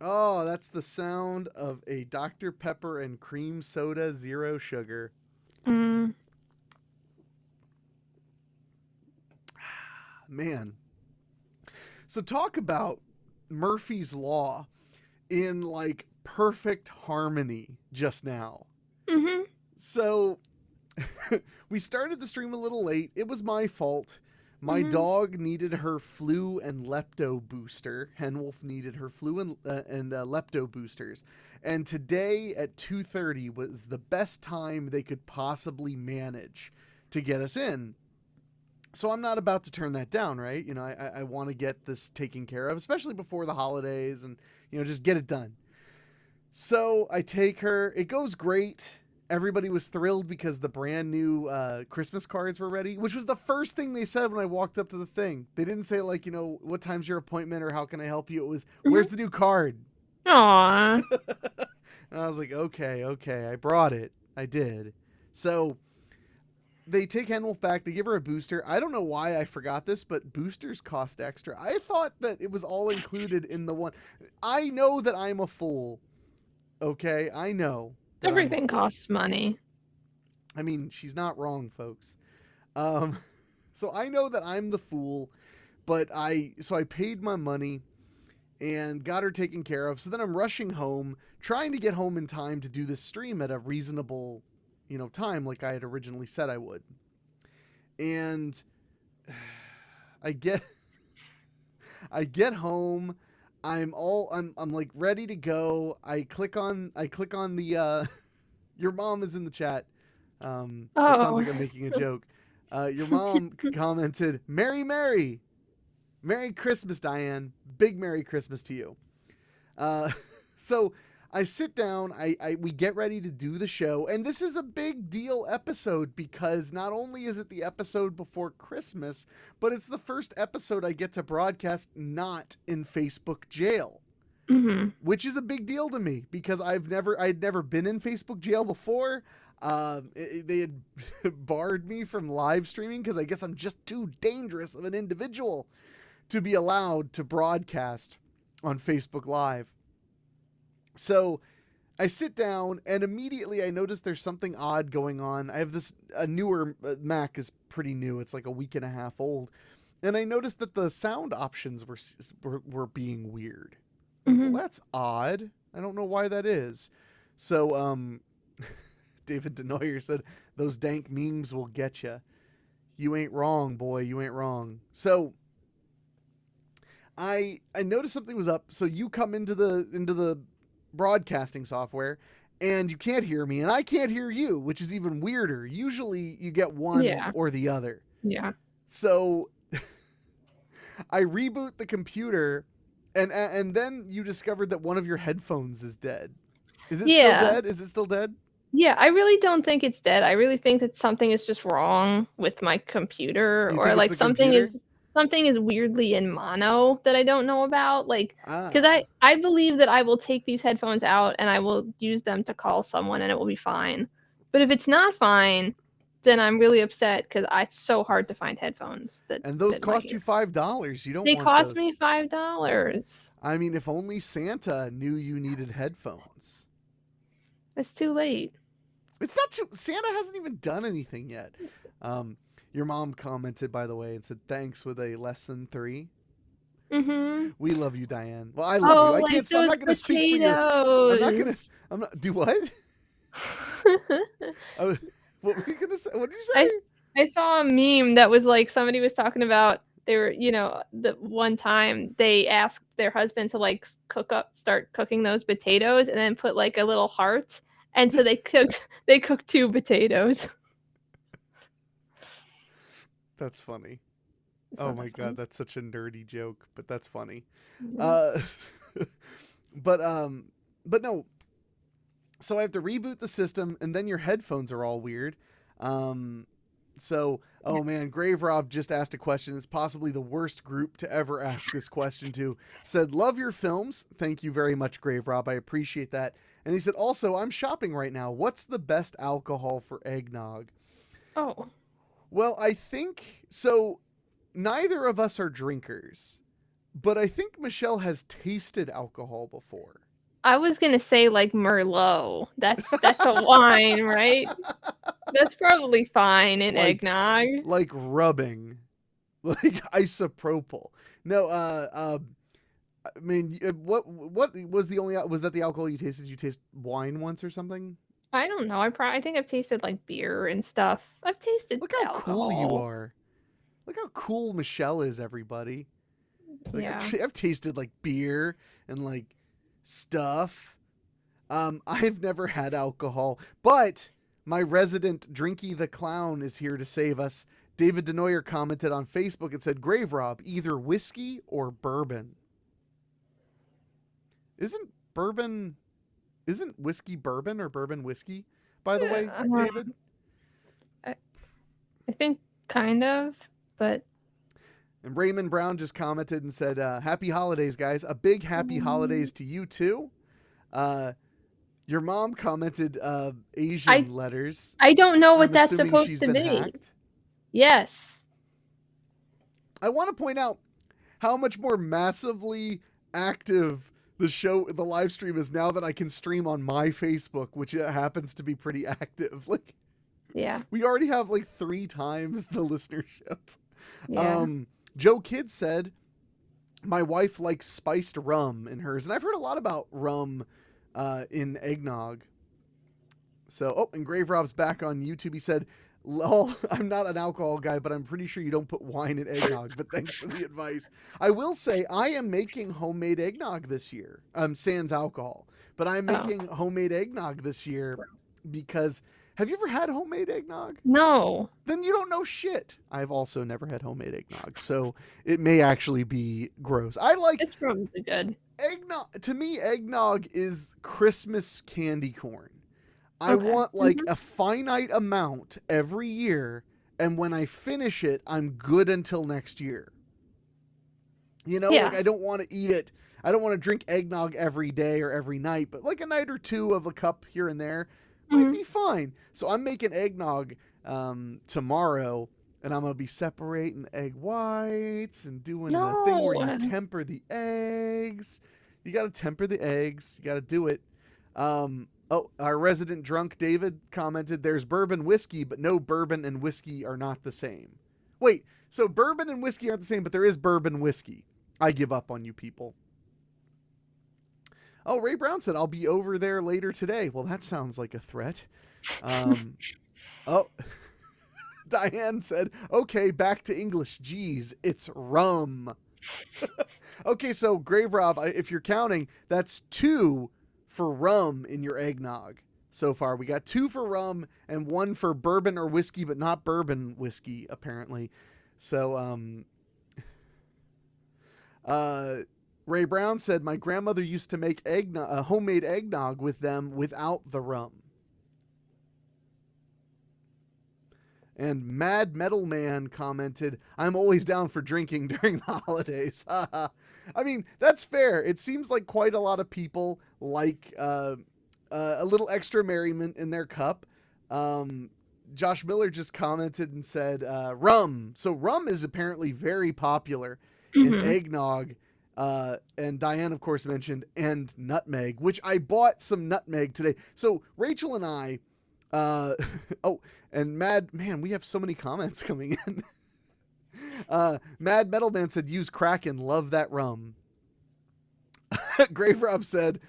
Oh, that's the sound of a Dr. Pepper and cream soda, zero sugar. Mm. Man. So talk about Murphy's Law in like perfect harmony just now. Mm-hmm. So we started the stream a little late. It was my fault. My Mm-hmm. dog needed her flu and lepto booster. Henwolf needed her flu and lepto boosters. And today at 2:30 was the best time they could possibly manage to get us in. So I'm not about to turn that down, right? I want to get this taken care of, especially before the holidays, and just get it done. So I take her. It goes great. Everybody was thrilled because the brand new Christmas cards were ready, which was the first thing they said when I walked up to the thing. They didn't say, like, what time's your appointment or how can I help you? It was, Mm-hmm. where's the new card? Aw. And I was like, okay. I brought it. I did. So they take Henwolf back. They give her a booster. I don't know why I forgot this, but boosters cost extra. I thought that it was all included in the one. I know that I'm a fool. Okay, I know that I'm a Everything fool. costs money. I mean, she's not wrong, folks. Um, so I know that I'm the fool, but I paid my money and got her taken care of. So then I'm rushing home, trying to get home in time to do this stream at a reasonable, time like I had originally said I would. And I get I get home, I'm like ready to go. I click on the your mom is in the chat. That sounds Oh. like I'm making a joke. Your mom commented, Merry Christmas, Diane. Big Merry Christmas to you. Uh, so I sit down, we get ready to do the show, and this is a big deal episode because not only is it the episode before Christmas, but it's the first episode I get to broadcast not in Facebook jail, Mm-hmm. which is a big deal to me because I'd never been in Facebook jail before. They had barred me from live streaming because I guess I'm just too dangerous of an individual to be allowed to broadcast on Facebook Live. So I sit down and immediately I notice there's something odd going on. I have this a newer Mac is pretty new. It's like a week and a half old. And I noticed that the sound options were being weird. I was like, Mm-hmm. well, that's odd. I don't know why that is. So David Denoyer said those dank memes will get you. You ain't wrong, boy. You ain't wrong. So I noticed something was up. So you come into the broadcasting software and you can't hear me and I can't hear you, which is even weirder. Usually you get one Yeah. or the other. Yeah. So I reboot the computer and then you discovered that one of your headphones is dead. Is it still Yeah. dead? Is it still dead? Yeah, I really don't think it's dead. I really think that something is just wrong with my computer, You or think it's like the computer? something is weirdly in mono that I don't know about. Like, because Ah. I believe that I will take these headphones out and I will use them to call someone and it will be fine. But if it's not fine, then I'm really upset because it's so hard to find headphones that And those fit my cost ear. you $5. You don't They want cost those. me $5. I mean, if only Santa knew you needed headphones. It's too late. It's not too. Santa hasn't even done anything yet. Your mom commented, by the way, and said thanks with a less than 3. Mm-hmm. We love you, Diane. Well, I love you. Oh, I like can't. I'm those not going to speak for your. I'm not going to. potatoes. I'm not. Do what? Uh, what were you going to say? What did you I say? I saw a meme that was like somebody was talking about they were, the one time they asked their husband to like start cooking those potatoes and then put like a little heart. And so they cooked 2 potatoes. That's funny. It's Oh not my that god, funny. that's such a nerdy joke, but that's funny. Yeah. Uh, but no. So I have to reboot the system, and then your headphones are all weird. Um, Yeah. oh man, Grave Rob just asked a question. It's possibly the worst group to ever ask this question to. Said, love your films. Thank you very much, Grave Rob. I appreciate that. And he said, also, I'm shopping right now. What's the best alcohol for eggnog? Oh. Well, I think so. Neither of us are drinkers. but I think Michellle has tasted alcohol before. I was gonna say like Merlot. That's a wine, right? That's probably fine in like eggnog. like rubbing, like isopropyl. No, I mean, what was the only was that the alcohol you tasted? Did you taste wine once or something? I don't know. I think I've tasted like beer and stuff. I've tasted Look how cool you alcohol. are. Look how cool Michellle is, everybody. Like Yeah. I've tasted like beer and like stuff. I've never had alcohol, but my resident Drinky the Clown is here to save us. David Denoyer commented on Facebook and said, Grave Rob, either whiskey or bourbon. Isn't bourbon, isn't whiskey bourbon or bourbon whiskey, by the way, Uh, David? I, I think kind of, but And Raymond Brown just commented and said, happy holidays, guys. A big happy holidays to you, too. Your mom commented I Asian letters. I don't know what I'm that's assuming supposed she's to been be. hacked. Yes. I want to point out how much more massively active the live stream is now that I can stream on my Facebook, which happens to be pretty active. Like, Yeah. we already have like 3 times the listenership. Yeah. Joe Kidd said, my wife likes spiced rum in hers. And I've heard a lot about rum in eggnog. So, and Grave Rob's back on YouTube. He said, lol, I'm not an alcohol guy, but I'm pretty sure you don't put wine in eggnog. But thanks for the advice. I will say I am making homemade eggnog this year. Sans alcohol. But I'm making homemade eggnog this year because have you ever had homemade eggnog? No. Then you don't know shit. I've also never had homemade eggnog, so it may actually be gross. I like It's probably good. eggnog. To me, eggnog is Christmas candy corn. I Okay. want like a finite amount every year, and when I finish it, I'm good until next year. You know, Yeah. like I don't want to eat it. I don't want to drink eggnog every day or every night, but like a night or two of a cup here and there might be fine. So I'm making eggnog tomorrow, and I'm gonna be separating the egg whites and doing the thing where you No. temper the eggs. You got to temper the eggs. You got to do it. Our resident drunk David commented, "There's bourbon whiskey, but no, bourbon and whiskey are not the same." Wait, so bourbon and whiskey aren't the same, but there is bourbon whiskey. I give up on you people. Oh, Ray Brown said, I'll be over there later today. Well, that sounds like a threat. Oh, Diane said, okay, back to English. Geez, it's rum. Okay, so Grave Rob, if you're counting, that's 2 for rum in your eggnog so far. We got 2 for rum and 1 for bourbon or whiskey, but not bourbon whiskey, apparently. So, Ray Brown said, my grandmother used to make homemade eggnog with them without the rum. And Mad Metal Man commented, I'm always down for drinking during the holidays. I mean, that's fair. It seems like quite a lot of people like a little extra merriment in their cup. Josh Miller just commented and said, rum. So rum is apparently very popular in eggnog. And Diane, of course, mentioned, and nutmeg, which I bought some nutmeg today. So Rachel and I, and man, we have so many comments coming in. Mad Metal Man said, use Kraken, love that rum. Grave Rob said,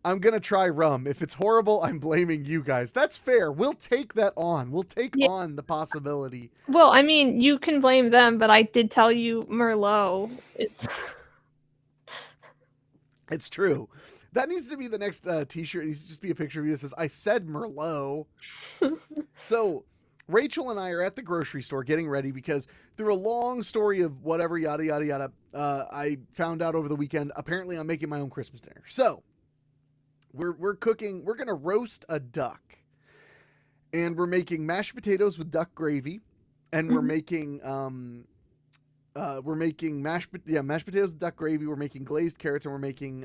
I'm going to try rum. If it's horrible, I'm blaming you guys. That's fair. We'll take that on. We'll take on the possibility. Well, I mean, you can blame them, but I did tell you Merlot. It's true. That needs to be the next t-shirt. It needs to just be a picture of you that says, I said Merlot. So Rachel and I are at the grocery store getting ready because through a long story of whatever, yada, yada, yada, I found out over the weekend, apparently I'm making my own Christmas dinner. So we're cooking, we're going to roast a duck. And we're making mashed potatoes with duck gravy. And we're making mashed potatoes with duck gravy. We're making glazed carrots, and we're making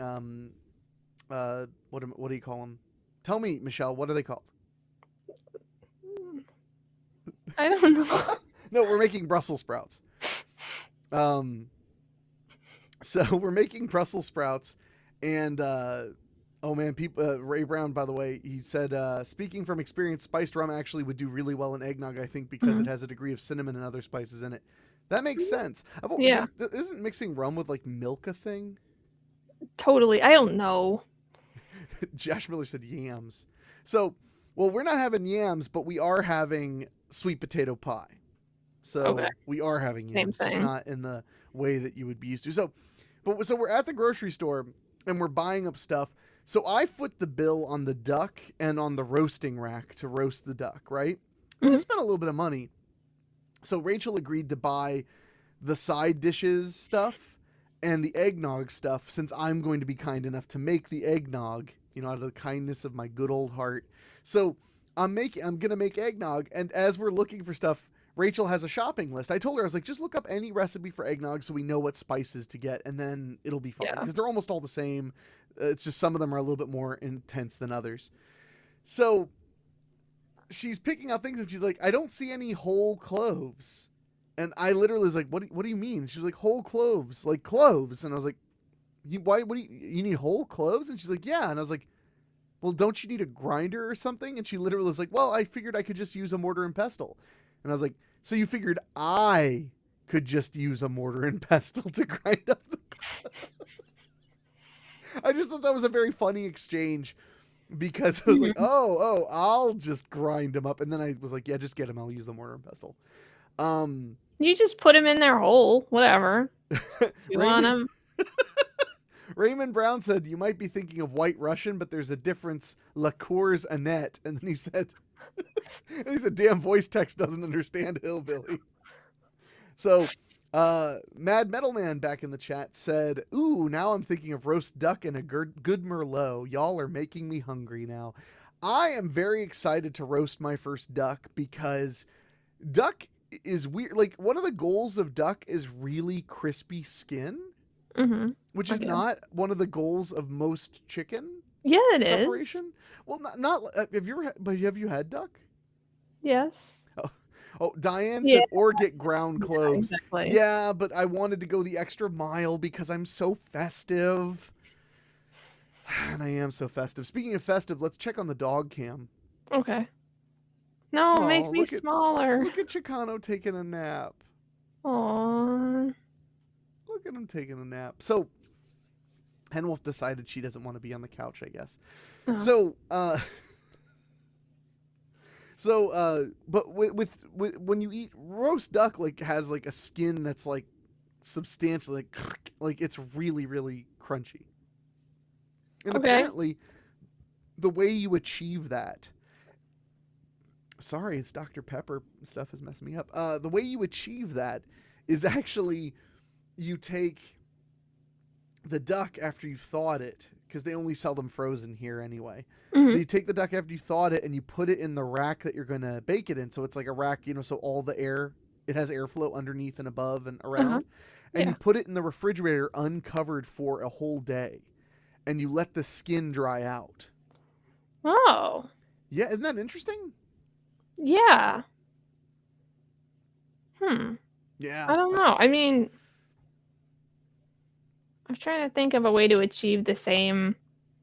what do you call them? Tell me, Michellle, what are they called? I don't know. No, we're making Brussels sprouts. So we're making Brussels sprouts, and oh man, people. Ray Brown, by the way, he said, speaking from experience, spiced rum actually would do really well in eggnog. I think because it Mhm. has a degree of cinnamon and other spices in it. That makes sense. Yeah, Because isn't mixing rum with like milk a thing? totally. I don't know. Josh Miller said yams. So, well, we're not having yams, but we are having sweet potato pie. Okay, So we are having same yams, just thing. not in the way that you would be used to. So we're at the grocery store and we're buying up stuff. So I foot the bill on the duck and on the roasting rack to roast the duck, right? Well, I Mhm. spent a little bit of money. So Rachel agreed to buy the side dishes stuff and the eggnog stuff since I'm going to be kind enough to make the eggnog, out of the kindness of my good old heart. So I'm gonna make eggnog, and as we're looking for stuff, Rachel has a shopping list. I told her, I was like, just look up any recipe for eggnog so we know what spices to get, and then it'll be fine Yeah. because they're almost all the same. It's just some of them are a little bit more intense than others. So she's picking out things and she's like, I don't see any whole cloves. And I literally was like, what do you mean? She was like, whole cloves, like cloves. And I was like, you need whole cloves? And she's like, yeah. And I was like, well, don't you need a grinder or something? And she literally was like, well, I figured I could just use a mortar and pestle. And I was like, so you figured I could just use a mortar and pestle to grind up the. I just thought that was a very funny exchange because I was like, Mhm. oh, I'll just grind them up. And then I was like, yeah, just get them. I'll use the mortar and pestle. Um, You just put them in their hole, whatever. You want Raymond them? Raymond Brown said, you might be thinking of White Russian, but there's a difference. La Cour's Annette. And then he said, damn, voice text doesn't understand hillbilly. So, Mad Metal Man back in the chat said, ooh, now I'm thinking of roast duck and a good Merlot. Y'all are making me hungry now. I am very excited to roast my first duck because duck is weird. Like, one of the goals of duck is really crispy skin, Mhm. which is Okay. not one of the goals of most chicken Yeah, it is. preparation. Well, not have you had duck? Yes. Oh, Diane Yeah. said, or get ground Yeah. cloves. Exactly. Yeah, but I wanted to go the extra mile because I'm so festive. And I am so festive. Speaking of festive, let's check on the dog cam. Okay. No, Oh, make me smaller. look at Chicano taking a nap. Aww. Look at him taking a nap. So Henwolf decided she doesn't want to be on the couch, I guess. Oh. So but with when you eat roast duck, like has like a skin that's like substantially like it's really really crunchy. And Okay. apparently, the way you achieve that. Sorry, it's Dr. Pepper stuff is messing me up. The way you achieve that is actually you take the duck after you've thawed it, because they only sell them frozen here anyway. So Mhm. you take the duck after you thawed it and you put it in the rack that you're going to bake it in. So it's like a rack, so all the air, it has airflow underneath and above and Uh-huh. around. And you Yeah. put it in the refrigerator uncovered for a whole day. And you let the skin dry out. Oh. Yeah, isn't that interesting? Yeah. Hmm. Yeah. I don't know. I mean, I'm trying to think of a way to achieve the same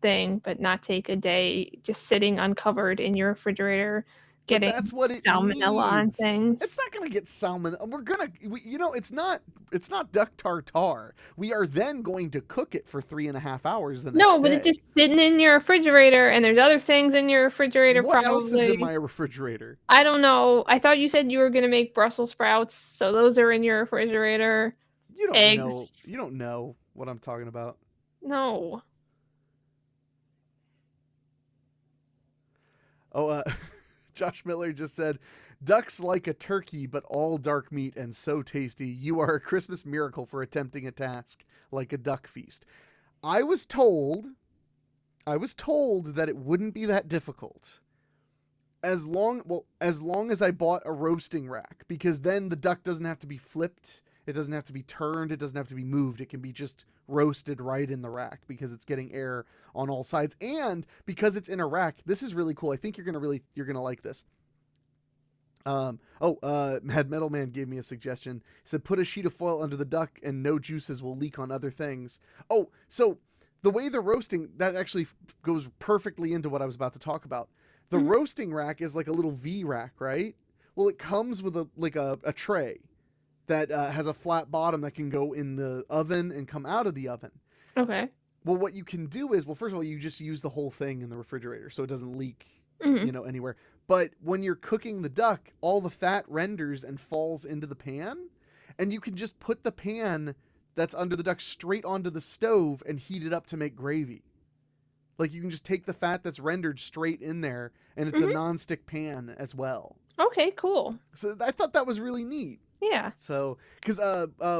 thing, but not take a day just sitting uncovered in your refrigerator, But getting that's what it salmonella on needs. It's things. not going to get salmon. It's not duck tartare. We are then going to cook it for 3.5 hours the No, next but it's day. just sitting in your refrigerator, and there's other things in your refrigerator What else is in probably. my refrigerator? I don't know. I thought you said you were gonna make Brussels sprouts, so those are in your refrigerator. You don't know. Eggs. You don't know what I'm talking about. No. Oh, Josh Miller just said, ducks like a turkey, but all dark meat and so tasty. You are a Christmas miracle for attempting a task like a duck feast. I was told that it wouldn't be that difficult. As long as I bought a roasting rack, because then the duck doesn't have to be flipped, it doesn't have to be turned, it doesn't have to be moved. It can be just roasted right in the rack because it's getting air on all sides, and because it's in a rack. This is really cool. I think you're gonna like this. Mad Metal Man gave me a suggestion. He said, put a sheet of foil under the duck and no juices will leak on other things. Oh, so the way they're roasting, that actually goes perfectly into what I was about to talk about. The Mhm. roasting rack is like a little V rack, right? Well, it comes with a tray that has a flat bottom that can go in the oven and come out of the oven. Okay. Well, what you can do is, well, first of all, you just use the whole thing in the refrigerator so it doesn't leak, Hmm. anywhere. But when you're cooking the duck, all the fat renders and falls into the pan, and you can just put the pan that's under the duck straight onto the stove and heat it up to make gravy. Like you can just take the fat that's rendered straight in there, and it's a Hmm. non-stick pan as well. Okay, cool. So I thought that was really neat. Yeah. So, because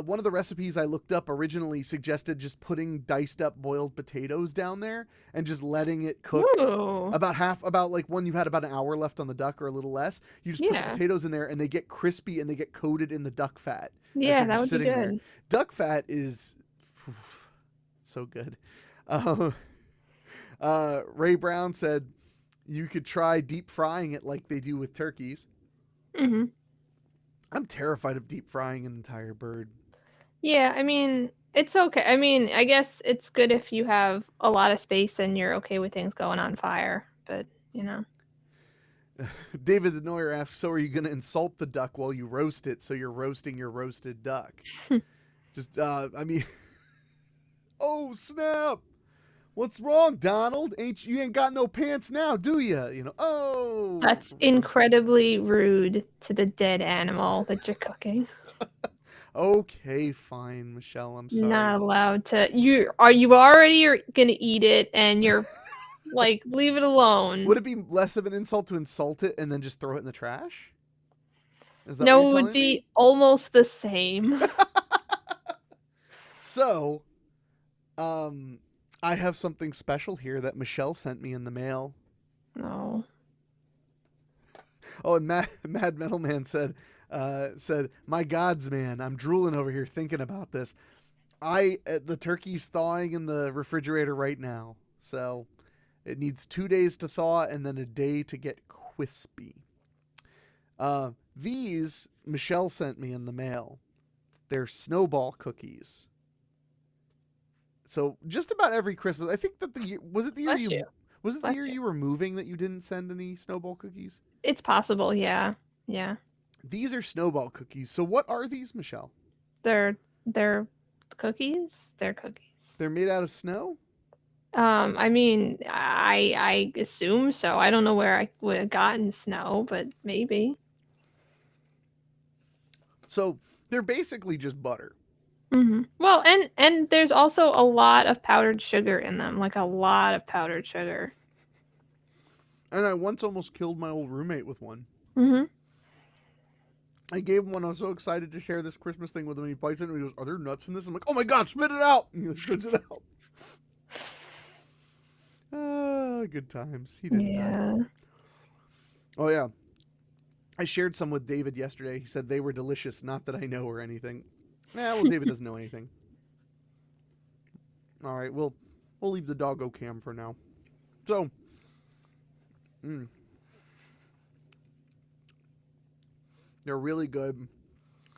one of the recipes I looked up originally suggested just putting diced up boiled potatoes down there and just letting it cook Ooh. about like when you had about an hour left on the duck or a little less. You just put the Yeah. potatoes in there and they get crispy and they get coated in the duck fat as Yeah, they're that just would be sitting there. good. Duck fat is so good. Uh, Ray Brown said you could try deep frying it like they do with turkeys. Hmm. I'm terrified of deep frying an entire bird. Yeah, I mean, it's okay. I mean, I guess it's good if you have a lot of space and you're okay with things going on fire, but, you know. David the Neuer asks, so are you going to insult the duck while you roast it so you're roasting your roasted duck? Just, I mean, oh, snap. What's wrong, Donald? You ain't got no pants now, do you? Oh, That's roasting. incredibly rude to the dead animal that you're cooking. Okay, fine, Michellle, I'm sorry. Not allowed to. You already are gonna eat it and you're like, leave it alone. Would it be less of an insult to insult it and then just throw it in the trash? Is that what you're No, it would telling me? be almost the same. So, um, I have something special here that Michellle sent me in the mail. No. Oh, and Mad Metal Man said, "My gods, man, I'm drooling over here thinking about this. The turkey's thawing in the refrigerator right now, so it needs 2 days to thaw and then a day to get crispy. These Michellle sent me in the mail. They're snowball cookies. So just about every Christmas, I think that the year was it the year Bless you. you was it the Bless year you. you were moving that you didn't send any snowball cookies? It's possible, yeah. Yeah. These are snowball cookies. So what are these, Michellle? They're cookies? They're cookies. They're made out of snow? I mean, I assume so. I don't know where I would have gotten snow, but maybe. So they're basically just butter. Well, and there's also a lot of powdered sugar in them, like a lot of powdered sugar. And I once almost killed my old roommate with one. Mhm. I gave him one. I was so excited to share this Christmas thing with him. He bites it and he goes, "Are there nuts in this?" I'm like, "Oh my god, spit it out!" And he spits it out. Ah, good times. He didn't die. Yeah. Oh yeah, I shared some with David yesterday. He said they were delicious. Not that I know or anything. Well, David doesn't know anything. All right, we'll leave the doggo cam for now. So, mm, they're really good,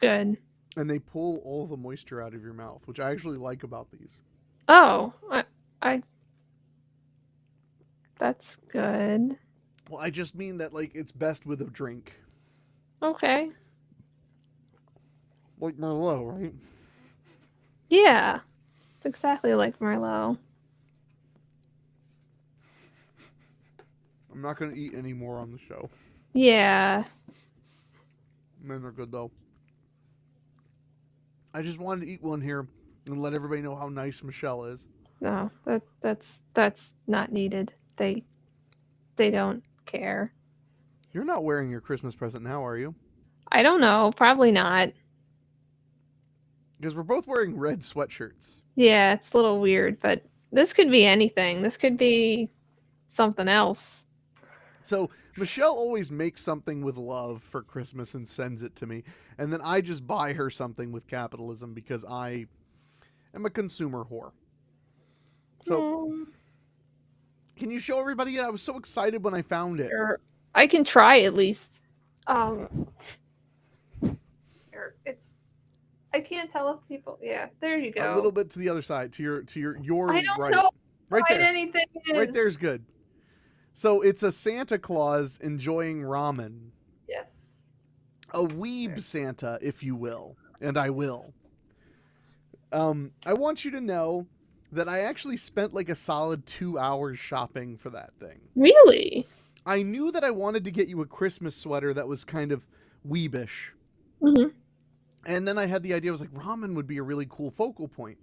Good. and they pull all the moisture out of your mouth, which I actually like about these. Oh, I that's good. Well, I just mean that like it's best with a drink, Okay. like Merlot, right? Yeah. It's exactly like Merlot. I'm not gonna eat any more on the show. Yeah. Men are good though. I just wanted to eat one here and let everybody know how nice Michellle is. No, that's not needed. They don't care. You're not wearing your Christmas present now, are you? I don't know. Probably not. Because we're both wearing red sweatshirts. Yeah, it's a little weird, but this could be anything. This could be something else. So Michellle always makes something with love for Christmas and sends it to me, and then I just buy her something with capitalism because I am a consumer whore. So Mm, can you show everybody it? I was so excited when I found it. sure. I can try at least. Um, it's. I can't tell if people. Yeah, there you go. A little bit to the other side, to your I don't right. know Right what there. anything is. Right there's good. So it's a Santa Claus enjoying ramen. Yes. A weeb Santa, if you will. And I will. I want you to know that I actually spent like a solid 2 hours shopping for that thing. Really? I knew that I wanted to get you a Christmas sweater that was kind of weebish. Mm-hmm. And then I had the idea, I was like, ramen would be a really cool focal point.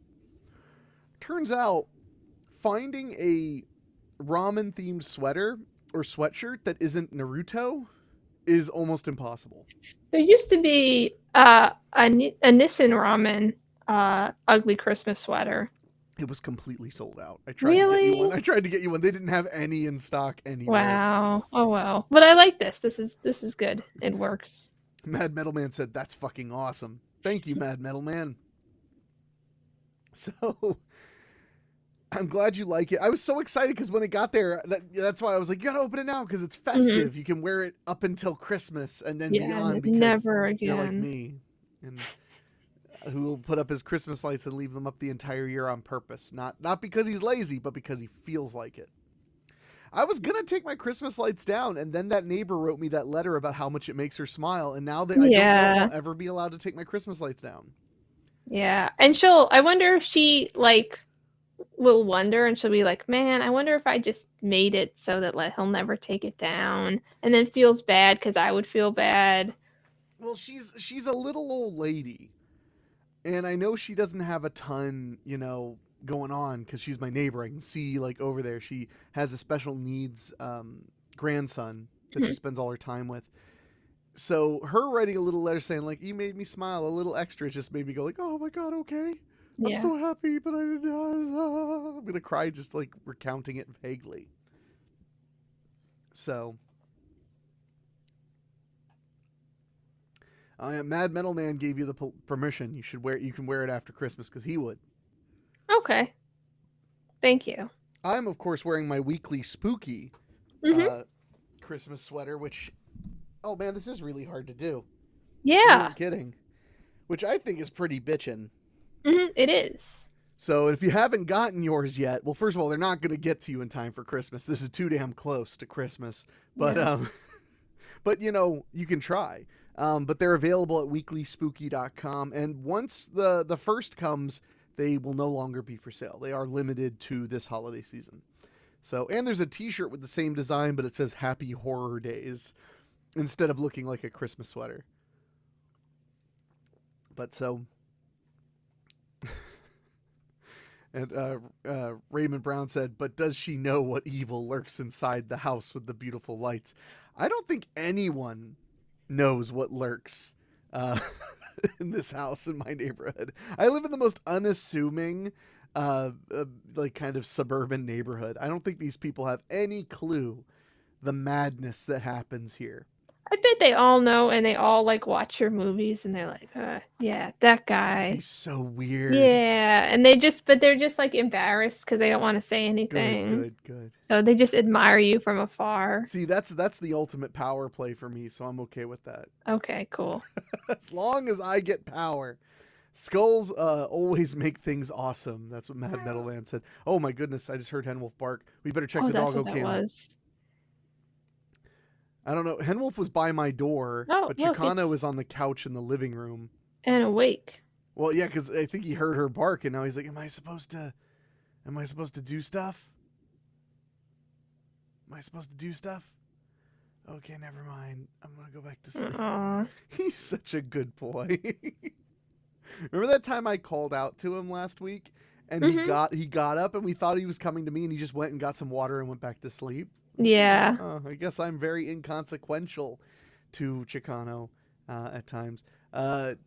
Turns out, finding a ramen themed sweater or sweatshirt that isn't Naruto is almost impossible. There used to be a Nissan ramen ugly Christmas sweater. It was completely sold out. I tried to get you one. Really? I tried to get you one. They didn't have any in stock anywhere. Wow. Oh well. But I like this. This is good. It works. Mad Metal Man said, "That's fucking awesome. Thank you, Mad Metal Man." So I'm glad you like it. I was so excited because when it got there, that's why I was like, you gotta open it now because it's festive. Mm-hmm. You can wear it up until Christmas and then Yeah, beyond because never you're like again. me. And who will put up his Christmas lights and leave them up the entire year on purpose. Not because he's lazy, but because he feels like it. I was gonna take my Christmas lights down, and then that neighbor wrote me that letter about how much it makes her smile, and now that I don't know if I'll ever be allowed to take my Christmas lights down. Yeah. And I wonder if she will wonder and she'll be like, man, I wonder if I just made it so that he'll never take it down, and then feels bad because I would feel bad. Well, she's a little old lady, and I know she doesn't have a ton, going on because she's my neighbor. I can see like over there she has a special needs grandson that she spends all her time with. So her writing a little letter saying like, you made me smile a little extra, just made me go like, oh my god, okay, I'm so happy, but I didn't. I'm gonna cry just like recounting it vaguely. So Mad Metal Man gave you the permission. You can wear it after Christmas because he would. Okay. Thank you. I'm of course wearing my weekly spooky Christmas sweater, which, oh man, this is really hard to do. Yeah. I'm not kidding. Which I think is pretty bitchin'. It is. So if you haven't gotten yours yet, well, first of all, they're not going to get to you in time for Christmas. This is too damn close to Christmas. But but you can try. But they're available at weeklyspooky.com, and once the first comes, they will no longer be for sale. They are limited to this holiday season. So, and there's a t-shirt with the same design, but it says Happy Horror Days instead of looking like a Christmas sweater. But so, and Raymond Brown said, but does she know what evil lurks inside the house with the beautiful lights? I don't think anyone knows what lurks in this house in my neighborhood. I live in the most unassuming, like kind of suburban neighborhood. I don't think these people have any clue the madness that happens here. I bet they all know, and they all watch your movies, and they're like, yeah, that guy. He's so weird. Yeah, and they're just embarrassed because they don't want to say anything. Good. So they just admire you from afar. See, that's the ultimate power play for me, so I'm okay with that. Okay, cool. As long as I get power. Skulls always make things awesome. That's what Mad Metal Man said. Oh my goodness, I just heard Henwolf bark. We better check the doggo cam. Was. I don't know. Henwolf was by my door, but Chicano is on the couch in the living room. And awake. Well, yeah, because I think he heard her bark, and now he's like, Am I supposed to do stuff? Am I supposed to do stuff? Okay, never mind. I'm going to go back to sleep. Aww. He's such a good boy. Remember that time I called out to him last week? And he got up, and we thought he was coming to me, and he just went and got some water and went back to sleep. Yeah. I guess I'm very inconsequential to Chicano at times.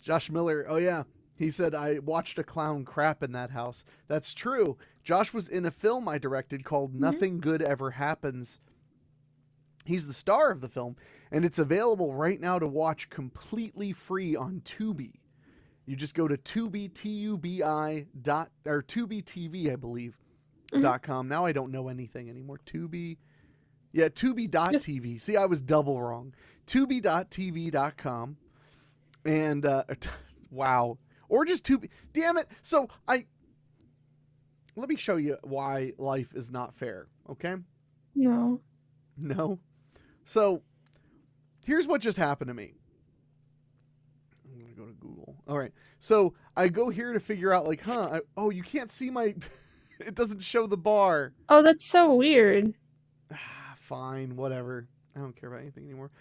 Josh Miller, oh yeah, he said, I watched a clown crap in that house. That's true. Josh was in a film I directed called Nothing Good Ever Happens. He's the star of the film, and it's available right now to watch completely free on Tubi. You just go to Tubi, Tubi TV, I believe, .com. Now I don't know anything anymore. Tubi. Yeah, Just Tubi.tv. See, I was double wrong. Tubi.tv.com. And, wow. Or just Tubi. Damn it. So, let me show you why life is not fair, okay? no. No? So, here's what just happened to me. I'm going to go to Google. All right. So, I go here to figure out, like, oh, you can't see my... it doesn't show the bar. Oh, that's so weird. Fine, whatever. I don't care about anything anymore.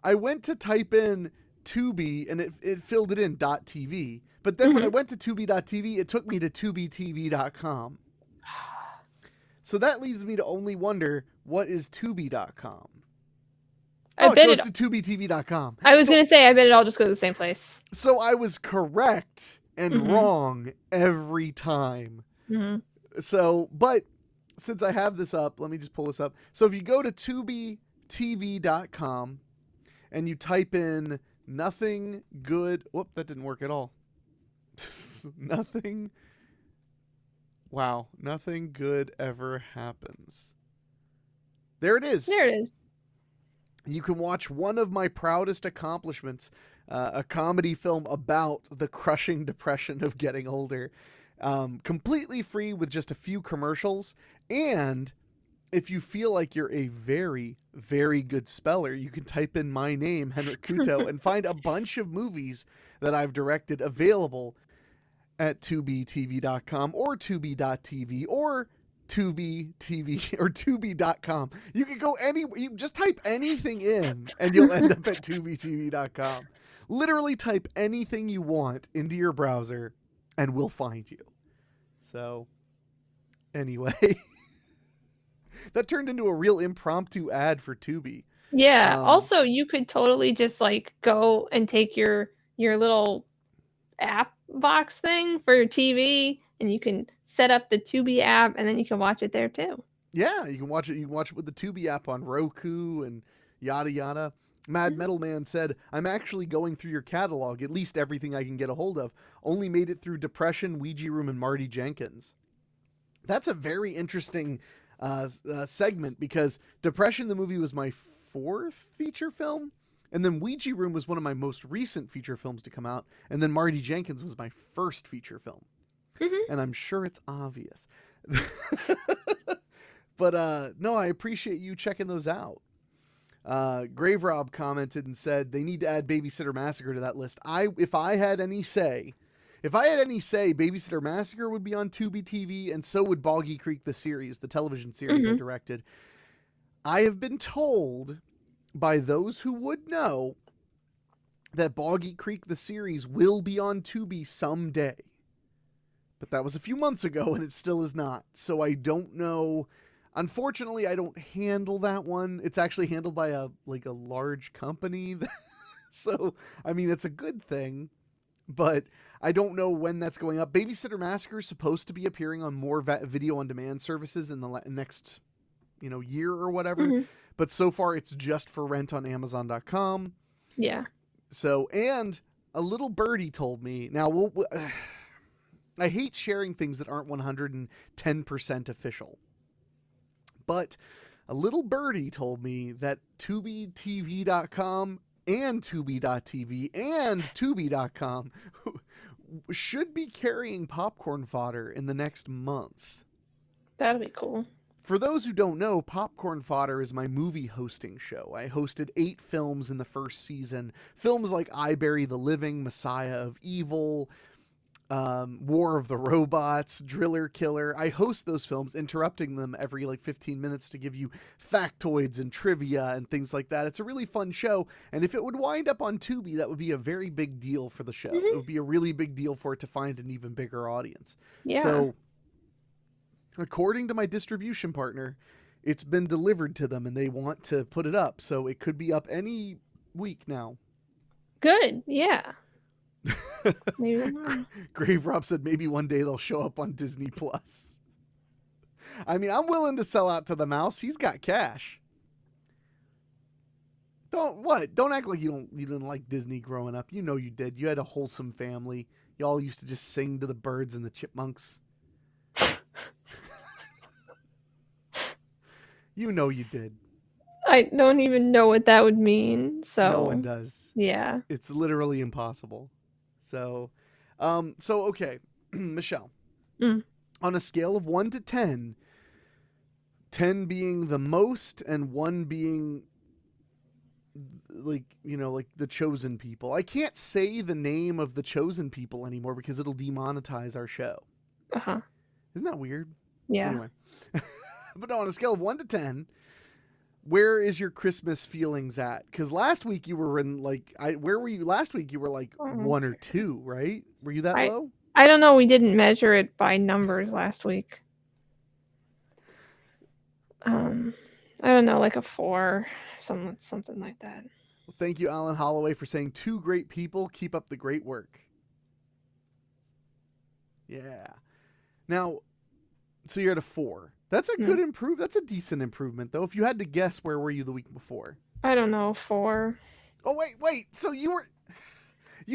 I went to type in Tubi, and it filled it in .tv. But then when I went to Tubi.tv, it took me to TubiTV.com. So that leads me to only wonder, what is Tubi.com? I Oh, it bet goes it. to TubiTV.com. I was gonna say, I bet it all just goes to the same place. So I was correct and Mhm. wrong every time. Mm-hmm. So, but since I have this up, let me just pull this up. So if you go to TubiTV.com and you type in nothing good, whoop, that didn't work at all. Nothing. Wow, nothing good ever happens. There it is. There it is. You can watch one of my proudest accomplishments, a comedy film about the crushing depression of getting older, completely free with just a few commercials. And if you feel like you're a very, very good speller, you can type in my name, Henrique, and find a bunch of movies that I've directed available at TubiTV.com or Tubi.tv or TubiTV or Tubi.com. You can go you just type anything in and you'll end up at TubiTV.com. Literally type anything you want into your browser and we'll find you. So, anyway, that turned into a real impromptu ad for Tubi. Yeah. Also, you could totally just like go and take your little app box thing for your TV, and you can set up the Tubi app, and then you can watch it there too. Yeah, you can watch it. You can watch it with the Tubi app on Roku and yada yada. Mad Metal Man said, "I'm actually going through your catalog, at least everything I can get a hold of. Only made it through Depression, Ouija Room, and Marty Jenkins." That's a very interesting segment because Depression, the movie, was my 4th feature film. And then Ouija Room was one of my most recent feature films to come out. And then Marty Jenkins was my first feature film. Mm-hmm. And I'm sure it's obvious. But no, I appreciate you checking those out. Grave Rob commented and said they need to add Babysitter Massacre to that list. If I had any say, Babysitter Massacre would be on Tubi TV, and so would Boggy Creek, the series, the television series I directed. I have been told by those who would know that Boggy Creek, the series, will be on Tubi someday. But that was a few months ago, and it still is not. So I don't know. Unfortunately, I don't handle that one. It's actually handled by a large company. So, I mean, it's a good thing. But I don't know when that's going up. Babysitter Massacre is supposed to be appearing on more video on demand services in the next, year or whatever. But so far it's just for rent on Amazon.com. Yeah. So, and a little birdie told me, now I hate sharing things that aren't 110% official. But a little birdie told me that TubiTV.com and Tubi.tv and Tubi.com should be carrying popcorn fodder in the next month. That'd be cool. For those who don't know, Popcorn Fodder is my movie hosting show. I hosted 8 films in the first season. Films like I Bury the Living, Messiah of Evil, War of the Robots, Driller Killer. I host those films, interrupting them every 15 minutes to give you factoids and trivia and things like that. It's a really fun show, and if it would wind up on Tubi, that would be a very big deal for the show. It would be a really big deal for it to find an even bigger audience. Yeah. So, according to my distribution partner, it's been delivered to them, and they want to put it up, so it could be up any week now. Good, yeah. Maybe tomorrow. Grave Rob said maybe one day they'll show up on Disney Plus. I mean, I'm willing to sell out to the mouse. He's got cash. Don't act like you didn't like Disney growing up. You know you did. You had a wholesome family. Y'all used to just sing to the birds and the chipmunks. You know you did. I don't even know what that would mean. No one So, does. yeah. It's literally impossible. So, okay, Michellle, Mm. on a scale of 1 to 10, 10 being the most and 1 being like the chosen people. I can't say the name of the chosen people anymore because it'll demonetize our show. Uh-huh. Isn't that weird? Yeah. Anyway. But no, on a scale of 1 to 10, where is your Christmas feelings at? Because last week you were in where were you last week? You were like 1 or 2, right? Were you that I low? I don't know. We didn't measure it by numbers last week. I don't know, like a 4, something like that. Well, thank you, Alan Holloway, for saying 2 great people. Keep up the great work. Yeah. Now, so you're at a 4. That's a good improve. That's a decent improvement, though. If you had to guess, where were you the week before? I don't know, 4. Oh, wait. So you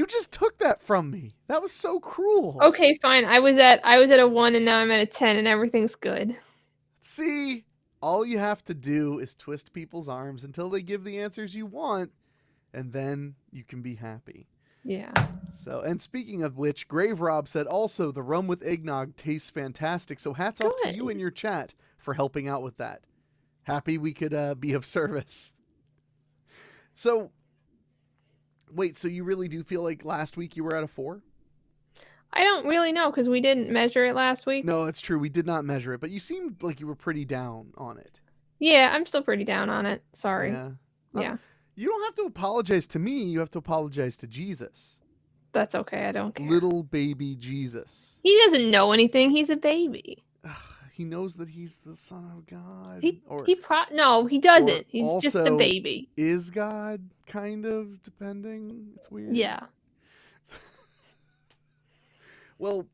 just took that from me. That was so cruel. Okay, fine. I was at a 1 and now I'm at a 10 and everything's good. See, all you have to do is twist people's arms until they give the answers you want, and then you can be happy. Yeah. So, and speaking of which, Grave Rob said also the rum with eggnog tastes fantastic. So hats off to you and your chat for helping out with that. Happy we could be of service. So, wait, so you really do feel like last week you were at a 4? I don't really know because we didn't measure it last week. No, it's true. We did not measure it, but you seemed like you were pretty down on it. Yeah, I'm still pretty down on it. Sorry. Yeah. You don't have to apologize to me. You have to apologize to Jesus. That's okay. I don't care. Little baby Jesus. He doesn't know anything. He's a baby. He knows that he's the Son of God. No, he doesn't. He's just a baby. Is God, kind of, depending. It's weird. Yeah. Well,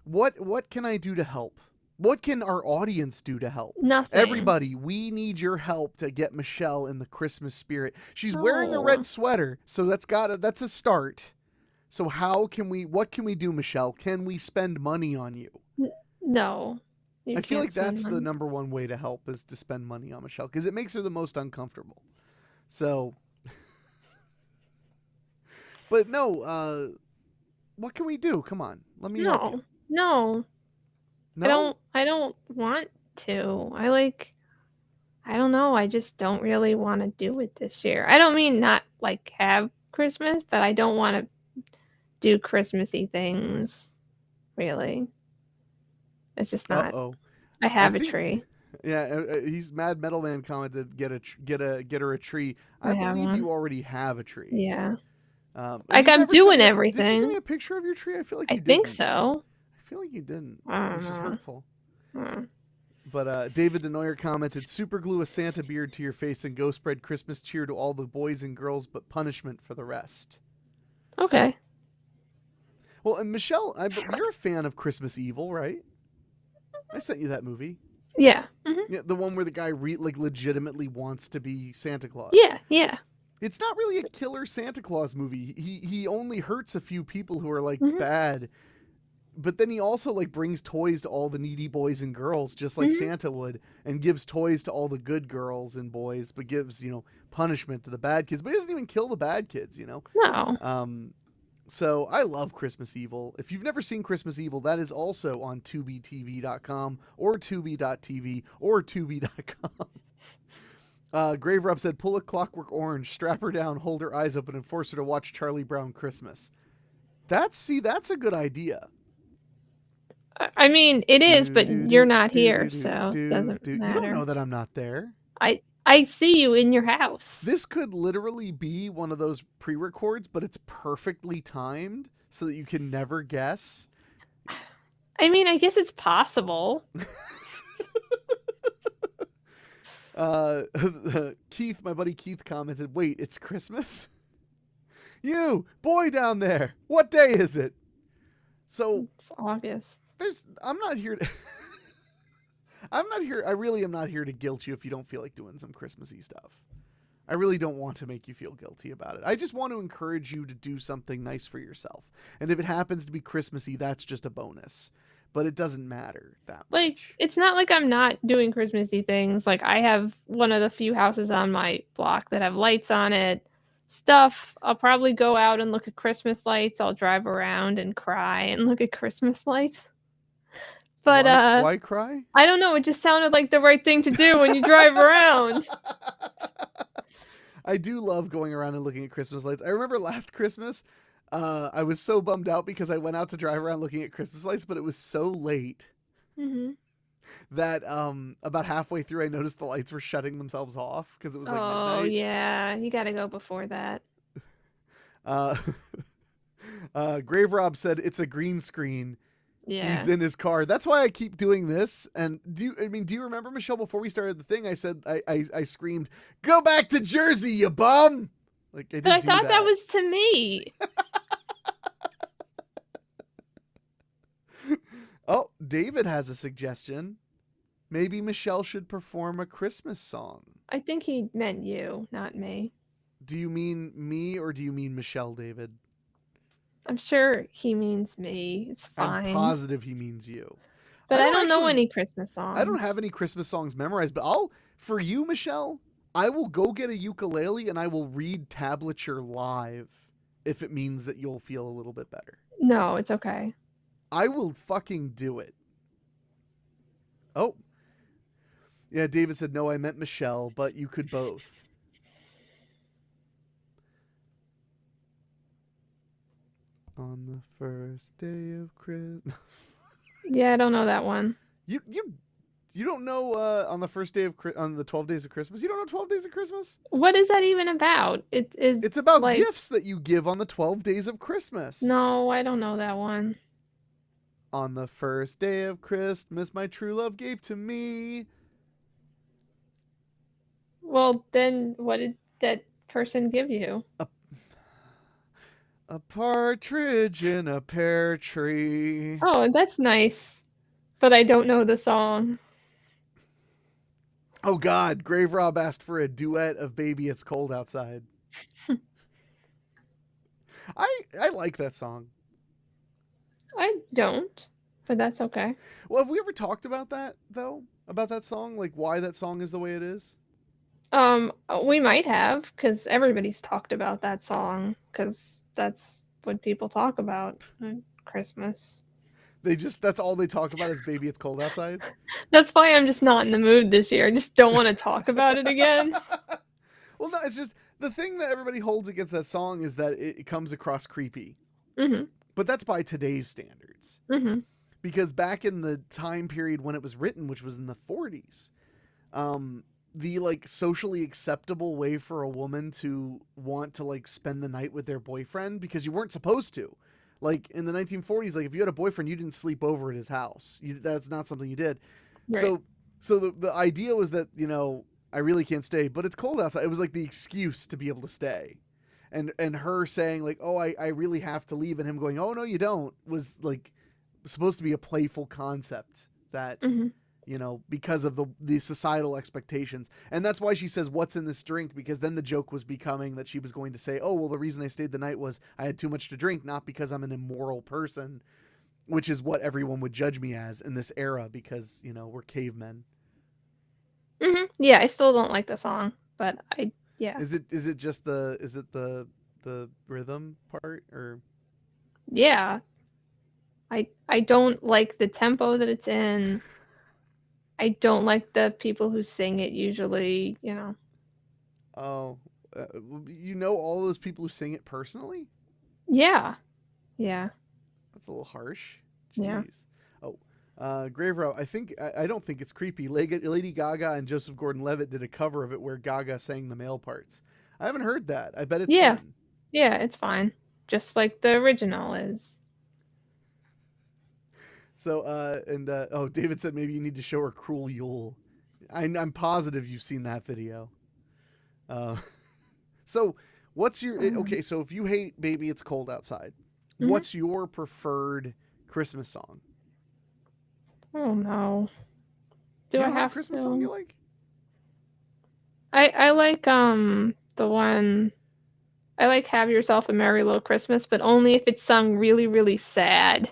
what can I do to help? What can our audience do to help? Nothing. Everybody, we need your help to get Michellle in the Christmas spirit. She's wearing a red sweater, so that's a start. So what can we do, Michellle? Can we spend money on you? No. I feel like that's the number one way to help is to spend money on Michellle because it makes her the most uncomfortable. So, but no, what can we do? Come on, let me help you. No. I don't want to. I don't know. I just don't really want to do it this year. I don't mean not have Christmas, but I don't want to do Christmassy things. Really, it's just not. I have a tree. Yeah, he's Mad Metal Man commented get her a tree. I believe you already have a tree. Yeah. I'm doing everything. Did you send me a picture of your tree? I feel like you didn't. I think so. I feel like you didn't, which is hurtful. But David Denoyer commented, super glue a Santa beard to your face and go spread Christmas cheer to all the boys and girls, but punishment for the rest. Okay. Well, and Michellle, you're a fan of Christmas Evil, right? I sent you that movie. Yeah. Mm-hmm. Yeah, the one where the guy legitimately wants to be Santa Claus. Yeah. It's not really a killer Santa Claus movie. He only hurts a few people who are bad. But then he also brings toys to all the needy boys and girls, just like Santa would, and gives toys to all the good girls and boys, but gives, punishment to the bad kids. But he doesn't even kill the bad kids, No. So I love Christmas Evil. If you've never seen Christmas Evil, that is also on tubitv.com or tubi.tv or tubi.com. Grave Rob said, pull a Clockwork Orange, strap her down, hold her eyes open, and force her to watch Charlie Brown Christmas. That's a good idea. I mean, it is, but you're not here, so it doesn't matter. You don't know that I'm not there. I see you in your house. This could literally be one of those pre-records, but it's perfectly timed so that you can never guess. I mean, I guess it's possible. Keith, my buddy Keith commented, wait, it's Christmas? You, boy down there, what day is it? So it's August. I'm not here to I really am not here to guilt you if you don't feel like doing some Christmassy stuff. I really don't want to make you feel guilty about it. I just want to encourage you to do something nice for yourself. And if it happens to be Christmassy, that's just a bonus. but it doesn't matter that Like, much. it's not like I'm not doing Christmassy things. Like, I have one of the few houses on my block that have lights on it. Stuff. I'll probably go out and look at Christmas lights. I'll drive around and cry and look at Christmas lights. But Why cry? I don't know, it just sounded like the right thing to do when you drive around. I do love going around and looking at Christmas lights. I remember last Christmas, I was so bummed out because I went out to drive around looking at Christmas lights, but it was so late Mm-hmm. that about halfway through I noticed the lights were shutting themselves off because it was like Oh, midnight. yeah. You gotta go before that. Uh, Grave Rob said it's a green screen. Yeah. He's in his car. That's why I keep doing this. And do you remember, Michellle, before we started the thing, I said I screamed, "Go back to Jersey, you bum!" Like I did. But I do thought that was to me. Oh, David has a suggestion. Maybe Michellle should perform a Christmas song. I think he meant you, not me. Do you mean me or do you mean Michellle, David? I'm sure he means me. It's I'm fine. positive he means you. But I don't know any Christmas songs. I don't have any Christmas songs memorized, but for you, Michellle, I will go get a ukulele and I will read tablature live if it means that you'll feel a little bit better. No, it's okay. I will fucking do it. Oh. Yeah, David said, no, I meant Michellle, but you could both. On the first day of Christmas. Yeah, I don't know that one. You don't know on the first day of on the 12 days of Christmas? You don't know 12 days of Christmas? What is that even about? It's about gifts that you give on the 12 days of Christmas. No, I don't know that one. On the first day of Christmas, my true love gave to me. Well, then what did that person give you? A partridge in a pear tree. Oh, that's nice. But I don't know the song. Oh God, Grave Rob asked for a duet of Baby It's Cold Outside. I like that song. I don't, but that's okay. Well, have we ever talked about that though? About that song? Like why that song is the way it is? We might have, because everybody's talked about that song, because that's what people talk about at Christmas. That's all they talk about is Baby It's Cold Outside? That's why I'm just not in the mood this year. I just don't want to talk about it again. Well, no, it's just the thing that everybody holds against that song is that it comes across creepy. Mm-hmm. But that's by today's standards. Mm-hmm. Because back in the time period when it was written, which was in the 40s, the like socially acceptable way for a woman to want to like spend the night with their boyfriend, because you weren't supposed to. Like in the 1940s, like if you had a boyfriend, you didn't sleep over at his house. That's not something you did. Right. So the idea was that, you know, I really can't stay, but it's cold outside. It was like the excuse to be able to stay. And her saying like, oh, I really have to leave, and him going, oh, no, you don't, was like supposed to be a playful concept that, Mm-hmm. you know, because of the societal expectations. And that's why she says, what's in this drink? Because then the joke was becoming that she was going to say, oh, well, the reason I stayed the night was I had too much to drink, not because I'm an immoral person, which is what everyone would judge me as in this era because, you know, we're cavemen. Mm-hmm. Yeah, I still don't like the song, but yeah. Is it just the rhythm part, or? Yeah. I don't like the tempo that it's in. I don't like the people who sing it usually, you know. Oh, you know all those people who sing it personally? Yeah. Yeah. That's a little harsh. Yeah. Jeez. Oh, Grave Row, I don't think it's creepy. Lady Gaga and Joseph Gordon-Levitt did a cover of it where Gaga sang the male parts. I haven't heard that. I bet it's fun. Yeah, it's fine. Just like the original is. So, oh, David said maybe you need to show her Cruel Yule. I'm positive you've seen that video. So what's your, okay, so if you hate Baby It's Cold Outside, what's your preferred Christmas song? Oh no. Do I have a Christmas song you like? I like the one, I like Have Yourself a Merry Little Christmas, but only if it's sung really, really sad.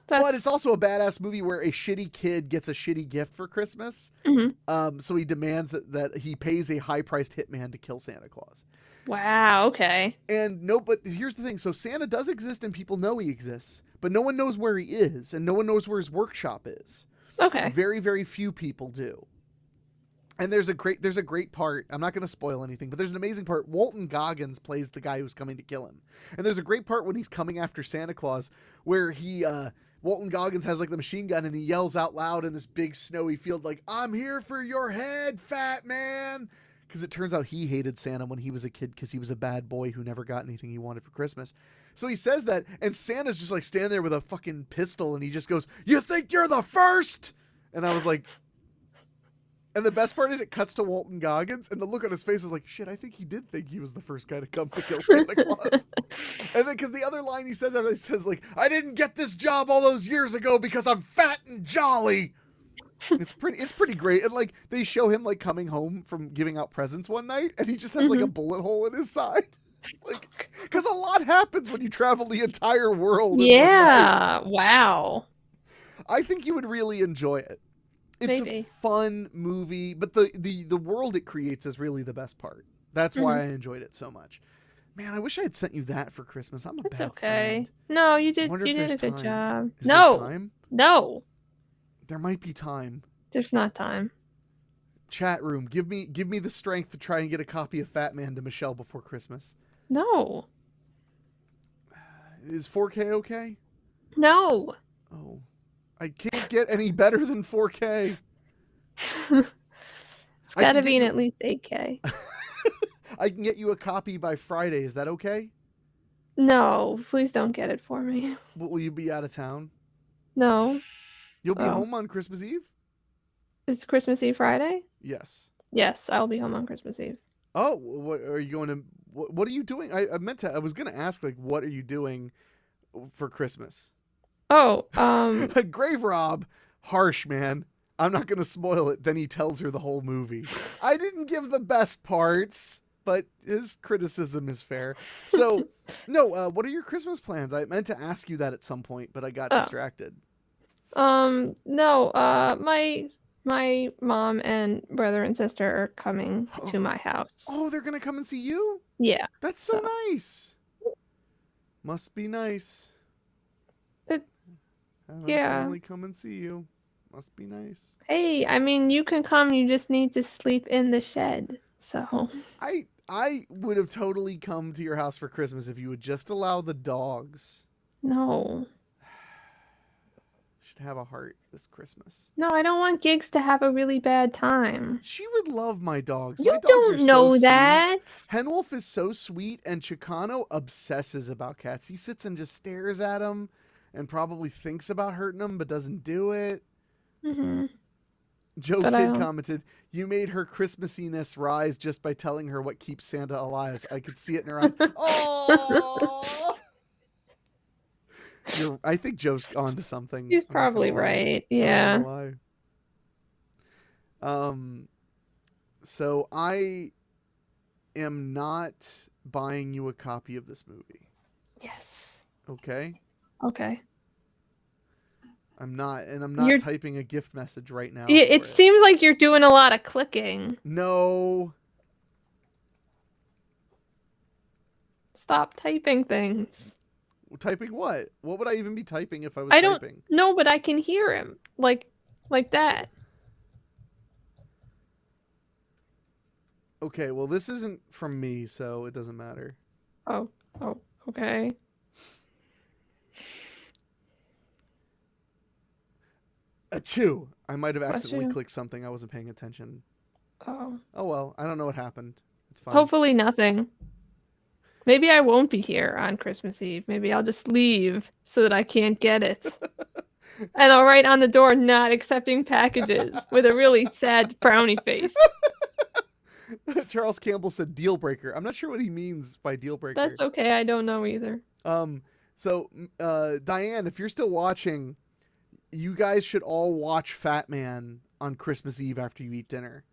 But it's also a badass movie where a shitty kid gets a shitty gift for Christmas. So he demands that he pays a high-priced hitman to kill Santa Claus. Wow, okay. And but here's the thing. So Santa does exist and people know he exists, but no one knows where he is and no one knows where his workshop is. Okay. Very, very few people do. And there's a great part. I'm not going to spoil anything, but there's an amazing part. Walton Goggins plays the guy who's coming to kill him. And there's a great part when he's coming after Santa Claus where Walton Goggins has like the machine gun and he yells out loud in this big snowy field like, "I'm here for your head, fat man." Because it turns out he hated Santa when he was a kid because he was a bad boy who never got anything he wanted for Christmas. So he says that, and Santa's just like standing there with a fucking pistol and he just goes, "You think you're the first?" And I was like... And the best part is it cuts to Walton Goggins, and the look on his face is like, shit, I think he did think he was the first guy to come to kill Santa Claus. And then, because the other line he says, like, "I didn't get this job all those years ago because I'm fat and jolly." It's pretty great. And, like, they show him, like, coming home from giving out presents one night, and he just has, like, a bullet hole in his side. Like, because a lot happens when you travel the entire world. Yeah, wow. I think you would really enjoy it. It's a fun movie, but the world it creates is really the best part. That's why I enjoyed it so much. Man, I wish I had sent you that for Christmas. I'm a bad friend. No, you did a good job. Is there time? No. There might be time. There's not time. Chat room, give me the strength to try and get a copy of Fat Man to Michellle before Christmas. No. Is 4K okay? No. Oh. I can't get any better than 4K. It's got to be in at least 8K. I can get you a copy by Friday. Is that okay? No, please don't get it for me. Will you be out of town? No. You'll be home on Christmas Eve? Is Christmas Eve Friday? Yes. Yes, I'll be home on Christmas Eve. Oh, what are you going to... What are you doing? I was going to ask, like, what are you doing for Christmas? Oh, Grave Rob, harsh, man. I'm not going to spoil it. Then he tells her the whole movie. I didn't give the best parts, but his criticism is fair. So, no, what are your Christmas plans? I meant to ask you that at some point, but I got distracted. No, my mom and brother and sister are coming to my house. Oh, they're going to come and see you? Yeah. That's so nice. Must be nice. Family come and see you. Must be nice. Hey, I mean, you can come. You just need to sleep in the shed. So I would have totally come to your house for Christmas if you would just allow the dogs. No. Should have a heart this Christmas. No, I don't want Gigs to have a really bad time. She would love my dogs. You My dogs don't know that. Henwolf is so sweet, and Chicano obsesses about cats. He sits and just stares at them and probably thinks about hurting them, but doesn't do it. Joe Kidd commented, "You made her Christmasiness rise just by telling her what keeps Santa alive. I could see it in her eyes." Oh! I think Joe's onto something. He's probably right. Yeah. So I am not buying you a copy of this movie. Yes. Okay? Okay. I'm not typing a gift message right now. Yeah, it seems like you're doing a lot of clicking. No. Stop typing things. Typing what? What would I even be typing if I was typing? No, but I can hear him. Like that. Okay, well, this isn't from me, so it doesn't matter. Oh, okay. Achoo! I might have accidentally clicked something. I wasn't paying attention. Oh. Oh well, I don't know what happened. It's fine. Hopefully nothing. Maybe I won't be here on Christmas Eve. Maybe I'll just leave so that I can't get it. And I'll write on the door, "Not accepting packages," with a really sad frowny face. Charles Campbell said deal breaker. I'm not sure what he means by deal breaker. That's okay. I don't know either. So, Diane, if you're still watching, you guys should all watch Fat Man on Christmas Eve after you eat dinner.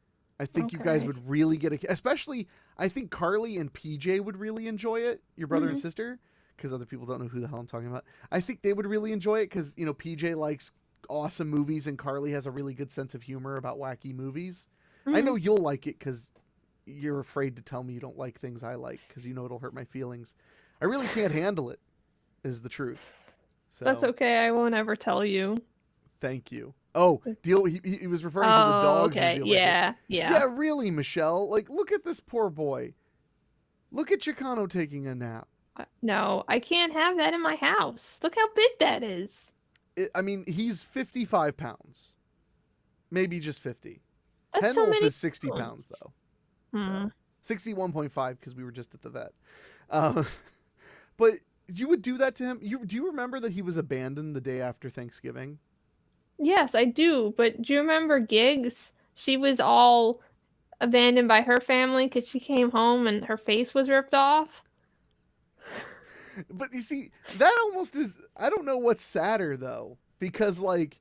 I think you guys would really get especially, I think Carly and PJ would really enjoy it, your brother and sister, because other people don't know who the hell I'm talking about. I think they would really enjoy it because, PJ likes awesome movies and Carly has a really good sense of humor about wacky movies. I know Mhm. you'll like it because you're afraid to tell me you don't like things I like because it'll hurt my feelings. I really can't handle it, is the truth. That's So okay. I won't ever tell you. thank you. Oh, deal. He was referring to the Oh, dogs as okay. deal breaker. Yeah, yeah. Yeah, really, Michellle. Like, look at this poor boy. Look at Chicano taking a nap. No, I can't have that in my house. Look how big that is. I mean, he's 55 pounds. Maybe just 50. That's so Henwolf many is 60 pounds, pounds. though. Hmm. So, 61.5 because we were just at the vet. Uh, but you would do that to him? Do you remember that he was abandoned the day after Thanksgiving? Yes, I do. But do you remember Gigs? She was all abandoned by her family because she came home and her face was ripped off. But you see, that almost is. I don't know what's sadder though, because like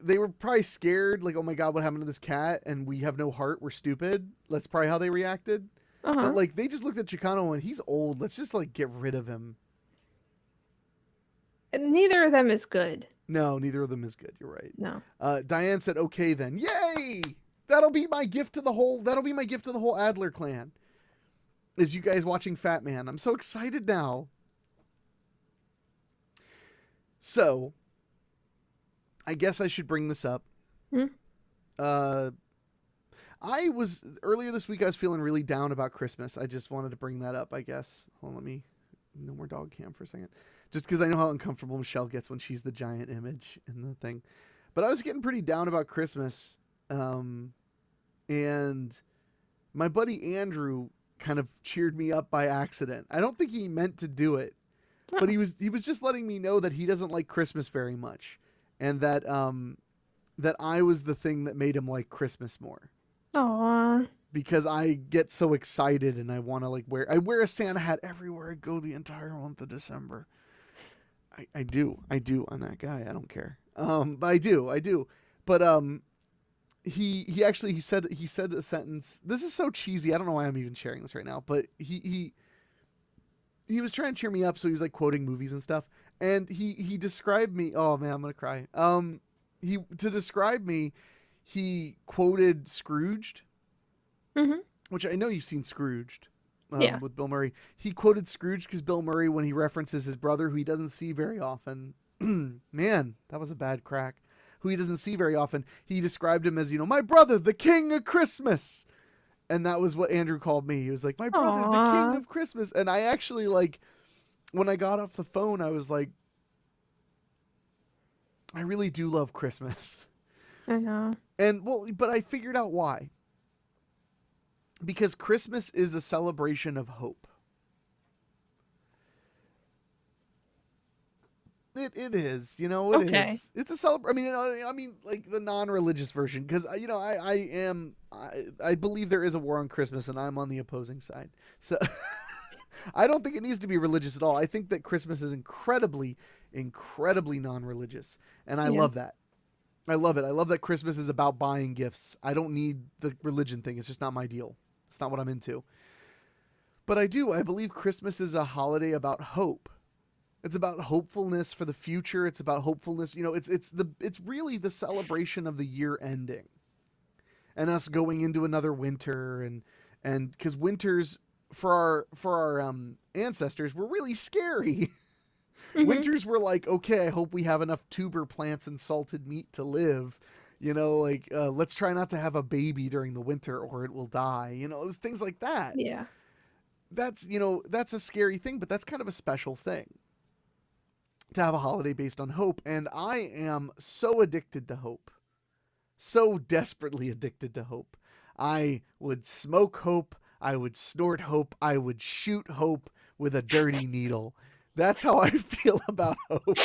they were probably scared. Like, oh my god, what happened to this cat? And we have no heart. We're stupid. That's probably how they reacted. But Uh-huh. like they just looked at Chicano and he's old. Let's just like get rid of him. And neither of them is good. No, neither of them is good. You're right. No. Diane said, "Okay then, yay! That'll be my gift to the whole. That'll be my gift to the whole Adler clan. Is you guys watching Fat Man? I'm so excited now. So, I guess I should bring this up. Hmm? Uh, I was earlier this week. I was feeling really down about Christmas. I just wanted to bring that up. I guess. Hold on, let me. No more dog cam for a second. Just because I know how uncomfortable Michellle gets when she's the giant image in the thing. But I was getting pretty down about Christmas. And my buddy Andrew kind of cheered me up by accident. I don't think he meant to do it, but he was just letting me know that he doesn't like Christmas very much, and that I was the thing that made him like Christmas more. Aw. Because I get so excited and I want to like I wear a Santa hat everywhere I go the entire month of December. I do. I'm that guy. I don't care. But I do. But he actually he said a sentence. This is so cheesy. I don't know why I'm even sharing this right now. But he was trying to cheer me up, so he was like quoting movies and stuff. And he described me. Oh man, I'm gonna cry. To describe me, he quoted Scrooged, Mm-hmm. which I know you've seen Scrooged. Yeah. With Bill Murray. He quoted Scrooge because Bill Murray, when he references his brother, who he doesn't see very often, man, that was a bad crack, who he doesn't see very often, he described him as, my brother, the king of Christmas. And that was what Andrew called me. He was like, my brother, the king Aw. of Christmas. And I actually, like, when I got off the phone, I was like, I really do love Christmas. I know. And, but I figured out why. Because Christmas is a celebration of hope. It is, it Okay. is. It's a celebration. I mean, like the non-religious version, because I believe there is a war on Christmas, and I'm on the opposing side. So I don't think it needs to be religious at all. I think that Christmas is incredibly, incredibly non-religious, and I love that. I love it. I love that Christmas is about buying gifts. I don't need the religion thing. It's just not my deal. It's not what I'm into. But I do. I believe Christmas is a holiday about hope. It's about hopefulness for the future. It's about hopefulness. It's really the celebration of the year ending, and us going into another winter, and because winters for our ancestors were really scary. Mm-hmm. Winters were like, okay, I hope we have enough tuber plants and salted meat to live. Let's try not to have a baby during the winter or it will die. It was things like that. Yeah. That's a scary thing, but that's kind of a special thing to have a holiday based on hope. And I am so addicted to hope, so desperately addicted to hope. I would smoke hope. I would snort hope. I would shoot hope with a dirty needle. That's how I feel about hope.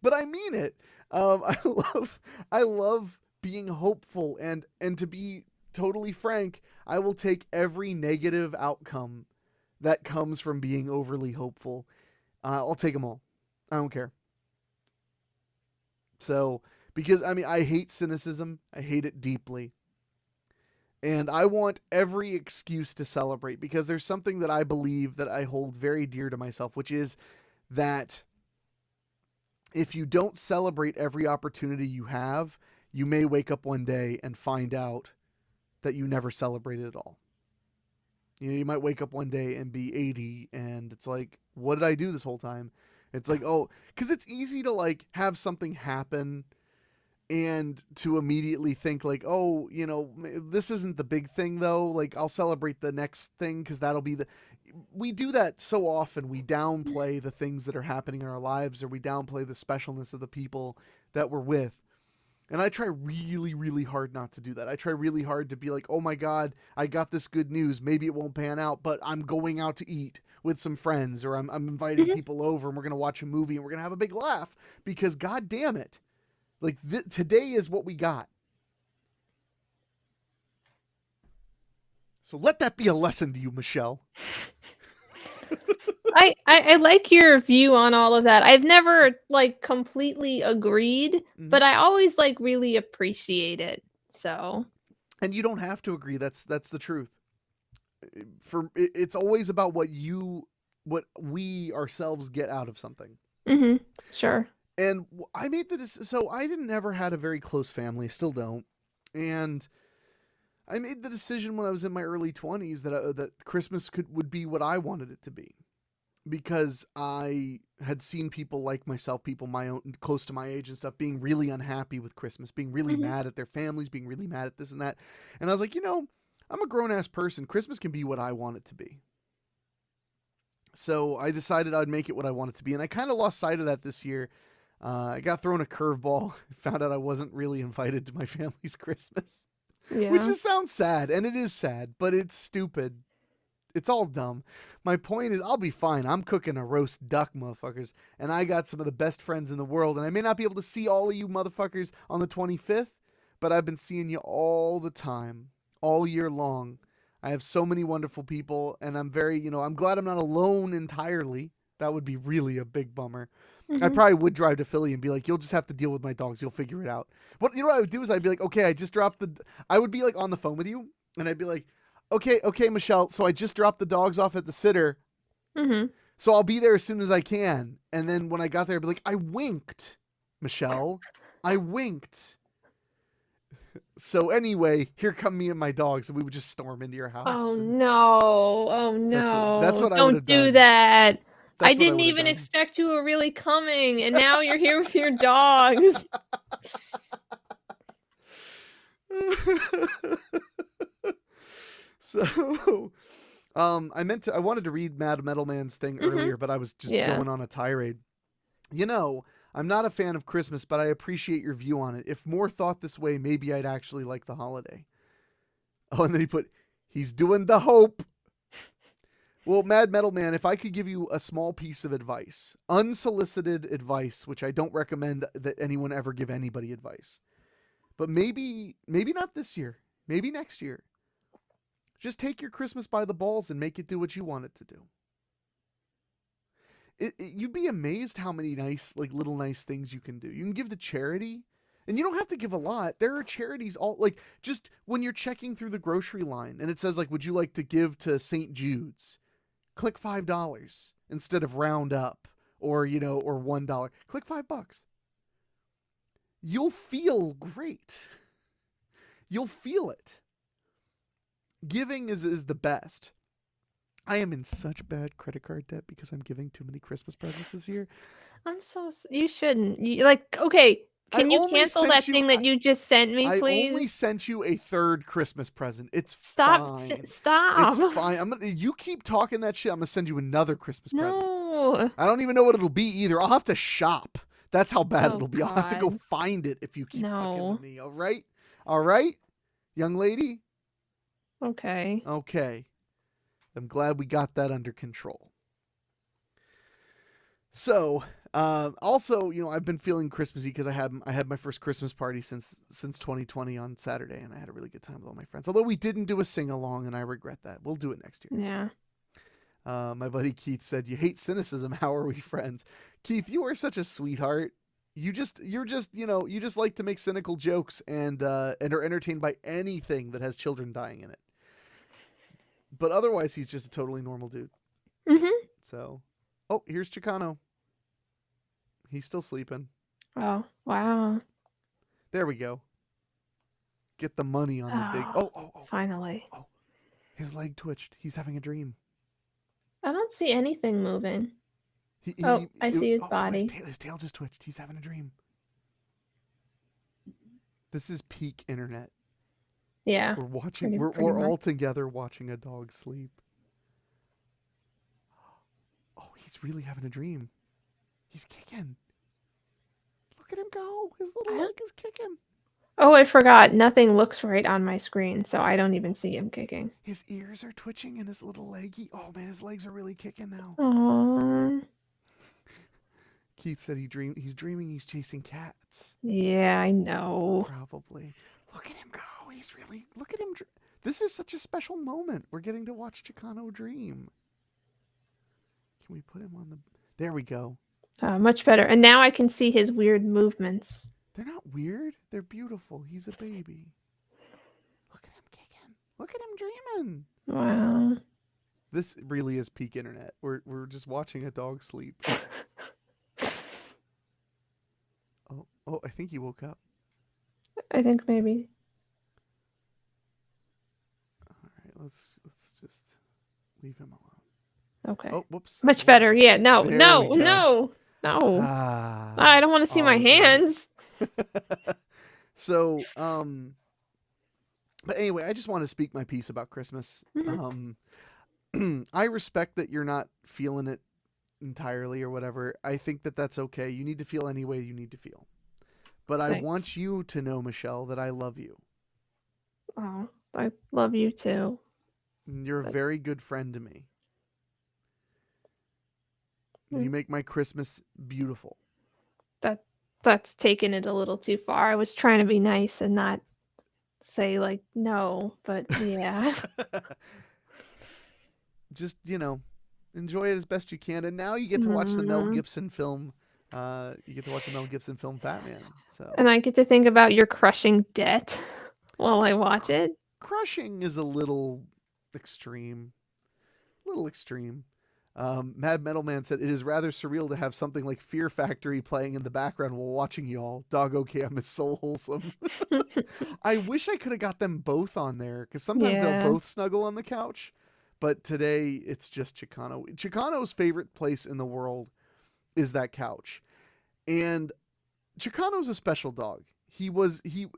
But I mean it. I love being hopeful, and to be totally frank, I will take every negative outcome that comes from being overly hopeful. I'll take them all. I don't care. So, because I hate cynicism. I hate it deeply. And I want every excuse to celebrate because there's something that I believe that I hold very dear to myself, which is that if you don't celebrate every opportunity you have, you may wake up one day and find out that you never celebrated at all. You know, you might wake up one day and be 80 and it's like, what did I do this whole time? It's like, oh, because it's easy to like have something happen and to immediately think like, oh, you know, this isn't the big thing though. Like I'll celebrate the next thing because that'll be the. We do that so often. We downplay the things that are happening in our lives, or we downplay the specialness of the people that we're with. And I try really, really hard not to do that. I try really hard to be like, oh my God, I got this good news. Maybe it won't pan out, but I'm going out to eat with some friends, or I'm inviting Mhm. people over and we're going to watch a movie and we're going to have a big laugh because God damn it. Like today is what we got. So let that be a lesson to you, Michellle. I like your view on all of that. I've never like completely agreed, but I always like really appreciate it. So, And you don't have to agree. That's the truth. It's always about what we ourselves get out of something. sure. And I made so I didn't ever had a very close family, still don't. And I made the decision when I was in my early 20s that Christmas would be what I wanted it to be. Because I had seen people like myself, people my own close to my age and stuff, being really unhappy with Christmas, being really mad at their families, being really mad at this and that. And I was like, you know, I'm a grown-ass person. Christmas can be what I want it to be. So I decided I'd make it what I want it to be. And I kind of lost sight of that this year. I got thrown a curveball, found out I wasn't really invited to my family's Christmas, which just sounds sad. And it is sad, but it's stupid. It's all dumb. My point is, I'll be fine. I'm cooking a roast duck, motherfuckers. And I got some of the best friends in the world. And I may not be able to see all of you motherfuckers on the 25th, but I've been seeing you all the time, all year long. I have so many wonderful people. And I'm very, I'm glad I'm not alone entirely. That would be really a big bummer. I probably would drive to Philly and be like, you'll just have to deal with my dogs. You'll figure it out. What I would do is I'd be like, okay, I would be like on the phone with you. And I'd be like, okay, Michellle, so I just dropped the dogs off at the sitter. So I'll be there as soon as I can. And then when I got there, I'd be like, I winked, Michellle. I winked. So anyway, here come me and my dogs, and we would just storm into your house. Oh no. Oh no. That's what I would have done. Don't do that. That's I didn't even expect you were really coming, and now you're here with your dogs. So, I wanted to read Mad Metal Man's thing earlier, but I was just going on a tirade. You know, I'm not a fan of Christmas, but I appreciate your view on it. If more thought this way, maybe I'd actually like the holiday. Oh, and then he put, he's doing the hope. Well, Mad Metal Man, if I could give you a small piece of advice, unsolicited advice, which I don't recommend that anyone ever give anybody advice, but maybe not this year, maybe next year. Just take your Christmas by the balls and make it do what you want it to do. You'd be amazed how many nice, like little nice things you can do. You can give to charity, and you don't have to give a lot. There are charities all like just when you're checking through the grocery line and it says like, would you like to give to St. Jude's? Click $5 instead of round up or, or $1. Click $5. You'll feel great. You'll feel it. Giving is the best. I am in such bad credit card debt because I'm giving too many Christmas presents this year. You shouldn't. Okay, can you cancel that thing that you just sent me, please? I only sent you a third Christmas present. It's Stop. fine. Stop. It's fine. You keep talking that shit, I'm going to send you another Christmas present. No. I don't even know what it'll be either. I'll have to shop. That's how bad it'll be. God. I'll have to go find it if you keep fucking with me. All right? All right? Young lady? Okay. I'm glad we got that under control. So, also, I've been feeling Christmassy because I had my first Christmas party since 2020 on Saturday, and I had a really good time with all my friends. Although we didn't do a sing-along, and I regret that. We'll do it next year. Yeah. My buddy Keith said, "You hate cynicism. How are we friends?" Keith, you are such a sweetheart. you're just you just like to make cynical jokes and are entertained by anything that has children dying in it. But otherwise, he's just a totally normal dude. Mm-hmm. So, oh, here's Chicano. He's still sleeping. Oh, wow. There we go. Get the money on the big. Oh, Oh. finally. Oh, his leg twitched. He's having a dream. I don't see anything moving. He, Oh, he I it, see his oh, body. his tail just twitched. He's having a dream. This is peak internet. Yeah. We're watching. Pretty We're much. all together watching a dog sleep. Oh, he's really having a dream. He's kicking. Look at him go. His little leg is kicking. Oh, I forgot. Nothing looks right on my screen, so I don't even see him kicking. His ears are twitching and his little leggy. Oh man, his legs are really kicking now. Oh. Keith said he's dreaming he's chasing cats. Yeah, I know. Probably. Look at him go. Look at him. This is such a special moment. We're getting to watch Chicano dream. Can we put him on the... There we go. Much better. And now I can see his weird movements. They're not weird. They're beautiful. He's a baby. Look at him kicking. Look at him dreaming. Wow. This really is peak internet. We're just watching a dog sleep. Oh, I think he woke up. I think maybe. All right, let's just leave him alone. Okay. Oh, whoops. Much better. Yeah. No. There No. we go. No. No. Ah, I don't want to see my all's right. hands. So, but anyway, I just want to speak my piece about Christmas. I respect that you're not feeling it entirely or whatever. I think that that's okay. You need to feel any way you need to feel. But I Thanks. want you to know, Michellle, that I love you. Oh, I love you too. You're a very good friend to me. You make my Christmas beautiful. That's taking it a little too far. I was trying to be nice and not say like no, but yeah. Just, enjoy it as best you can. And now you get to watch the Mel Gibson film. You get to watch the Mel Gibson film Batman. So. And I get to think about your crushing debt while I watch it. Crushing is a little extreme. Mad Metal Man said, it is rather surreal to have something like Fear Factory playing in the background while watching y'all. Doggo Cam is so wholesome. I wish I could have got them both on there, because sometimes they'll both snuggle on the couch. But today, it's just Chicano. Chicano's favorite place in the world is that couch. And Chicano's a special dog.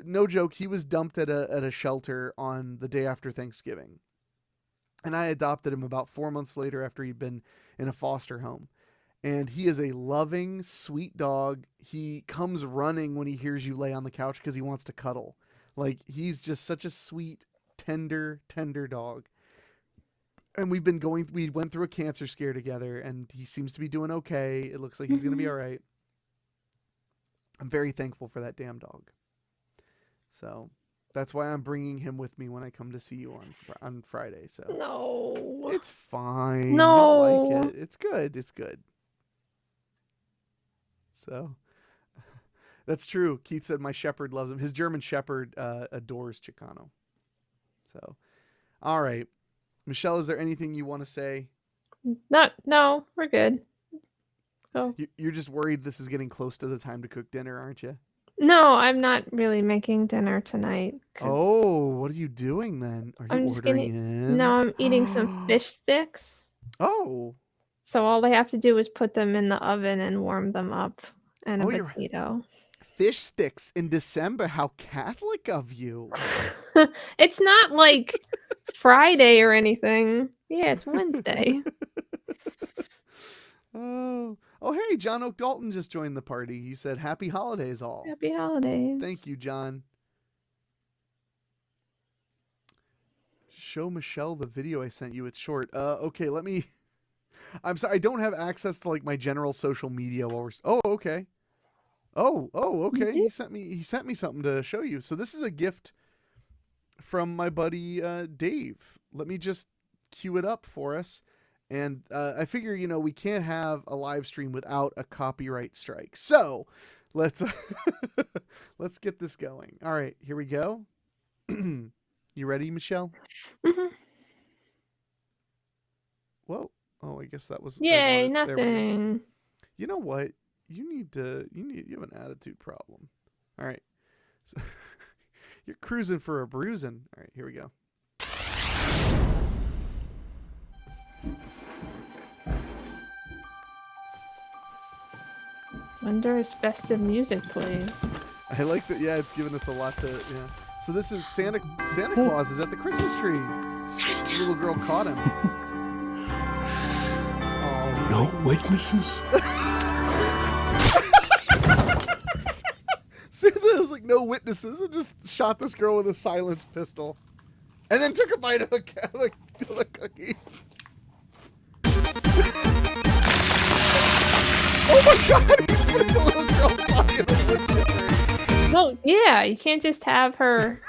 No joke, he was dumped at a shelter on the day after Thanksgiving. And I adopted him about 4 months later after he'd been in a foster home. And he is a loving, sweet dog. He comes running when he hears you lay on the couch because he wants to cuddle. Like, he's just such a sweet, tender dog. And we went through a cancer scare together, and he seems to be doing okay. It looks like he's going to be all right. I'm very thankful for that damn dog. So... that's why I'm bringing him with me when I come to see you on Friday. So No. it's fine. No. You'll like it. It's good. It's good. So that's true. Keith said my shepherd loves him. His German shepherd adores Chicano. So, all right. Michellle, is there anything you want to say? No, we're good. Oh. You're just worried this is getting close to the time to cook dinner, aren't you? No, I'm not really making dinner tonight. Oh, what are you doing then? Are you ordering in? No, I'm eating some fish sticks. Oh. So all I have to do is put them in the oven and warm them up, and a potato. Fish sticks in December. How Catholic of you. It's not like Friday or anything. Yeah, it's Wednesday. Oh, hey, John Oak Dalton just joined the party. He said, happy holidays all. Happy holidays. Thank you, John. Show Michellle the video I sent you. It's short. Okay, let me... I'm sorry, I don't have access to like my general social media while we're... Oh, okay. Oh, okay. He sent me something to show you. So this is a gift from my buddy Dave. Let me just cue it up for us. And I figure, we can't have a live stream without a copyright strike. So let's let's get this going. All right, here we go. You ready, Michellle? Hmm. Whoa. Oh, I guess that was. Yay, There we go. nothing. You know what? You have an attitude problem. All right. So, you're cruising for a bruising. All right, here we go. Wonder if festive music plays. I like that. Yeah, it's giving us a lot to. Yeah. So this is Santa Claus is at the Christmas tree. Santa. The little girl caught him. Oh, no witnesses. Santa was like, no witnesses, and just shot this girl with a silenced pistol, and then took a bite of a cookie. Oh my God! He's putting the little girl's body in the wood chipper. Well, yeah, you can't just have her,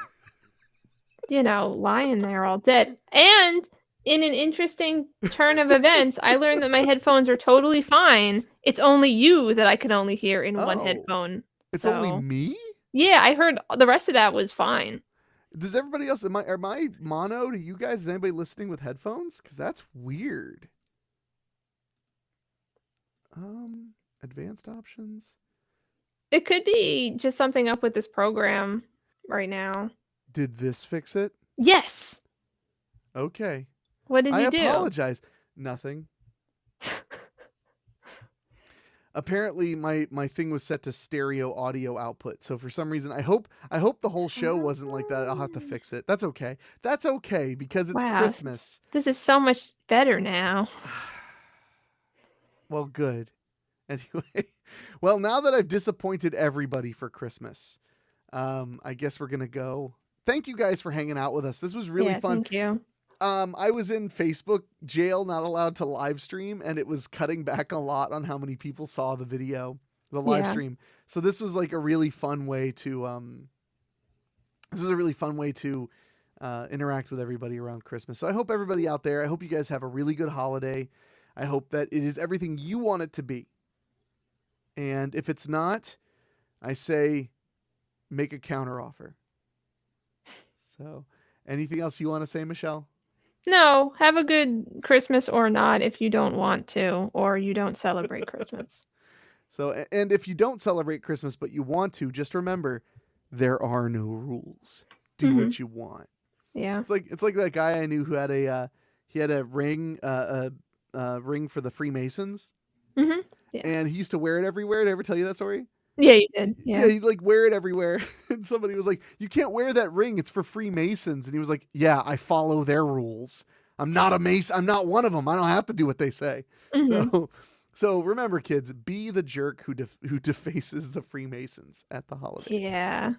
lying there all dead. And in an interesting turn of events, I learned that my headphones are totally fine. It's only you that I can only hear in one headphone. It's only me? Yeah, I heard the rest of that was fine. Does everybody else, am I mono to you guys? Is anybody listening with headphones? Because that's weird. Advanced options. It could be just something up with this program right now. Did this fix it? Yes. Okay. What did you do? I apologize. Nothing. Apparently my thing was set to stereo audio output. So for some reason, I hope the whole show wasn't like that. I'll have to fix it. That's okay. That's okay because it's Christmas. This is so much better now. Well, good. Anyway, well, now that I've disappointed everybody for Christmas, I guess we're going to go. Thank you guys for hanging out with us. This was really fun. Thank you. I was in Facebook jail, not allowed to live stream, and it was cutting back a lot on how many people saw the video, the live stream. So this was like a really fun way to, interact with everybody around Christmas. So I hope everybody out there, I hope you guys have a really good holiday. I hope that it is everything you want it to be. And if it's not, I say, make a counteroffer. So anything else you want to say, Michellle? No, have a good Christmas or not if you don't want to, or you don't celebrate Christmas. So, and if you don't celebrate Christmas, but you want to, just remember, there are no rules. Do what you want. Yeah. It's like that guy I knew who had a ring, ring for the Freemasons. Mm-hmm. Yeah. And he used to wear it everywhere. Did I ever tell you that story? Yeah, you did. Yeah, he'd like wear it everywhere. And somebody was like, you can't wear that ring. It's for Freemasons. And he was like, yeah, I follow their rules. I'm not a Mason. I'm not one of them. I don't have to do what they say. Mm-hmm. So remember, kids, be the jerk who defaces the Freemasons at the holidays. Yeah.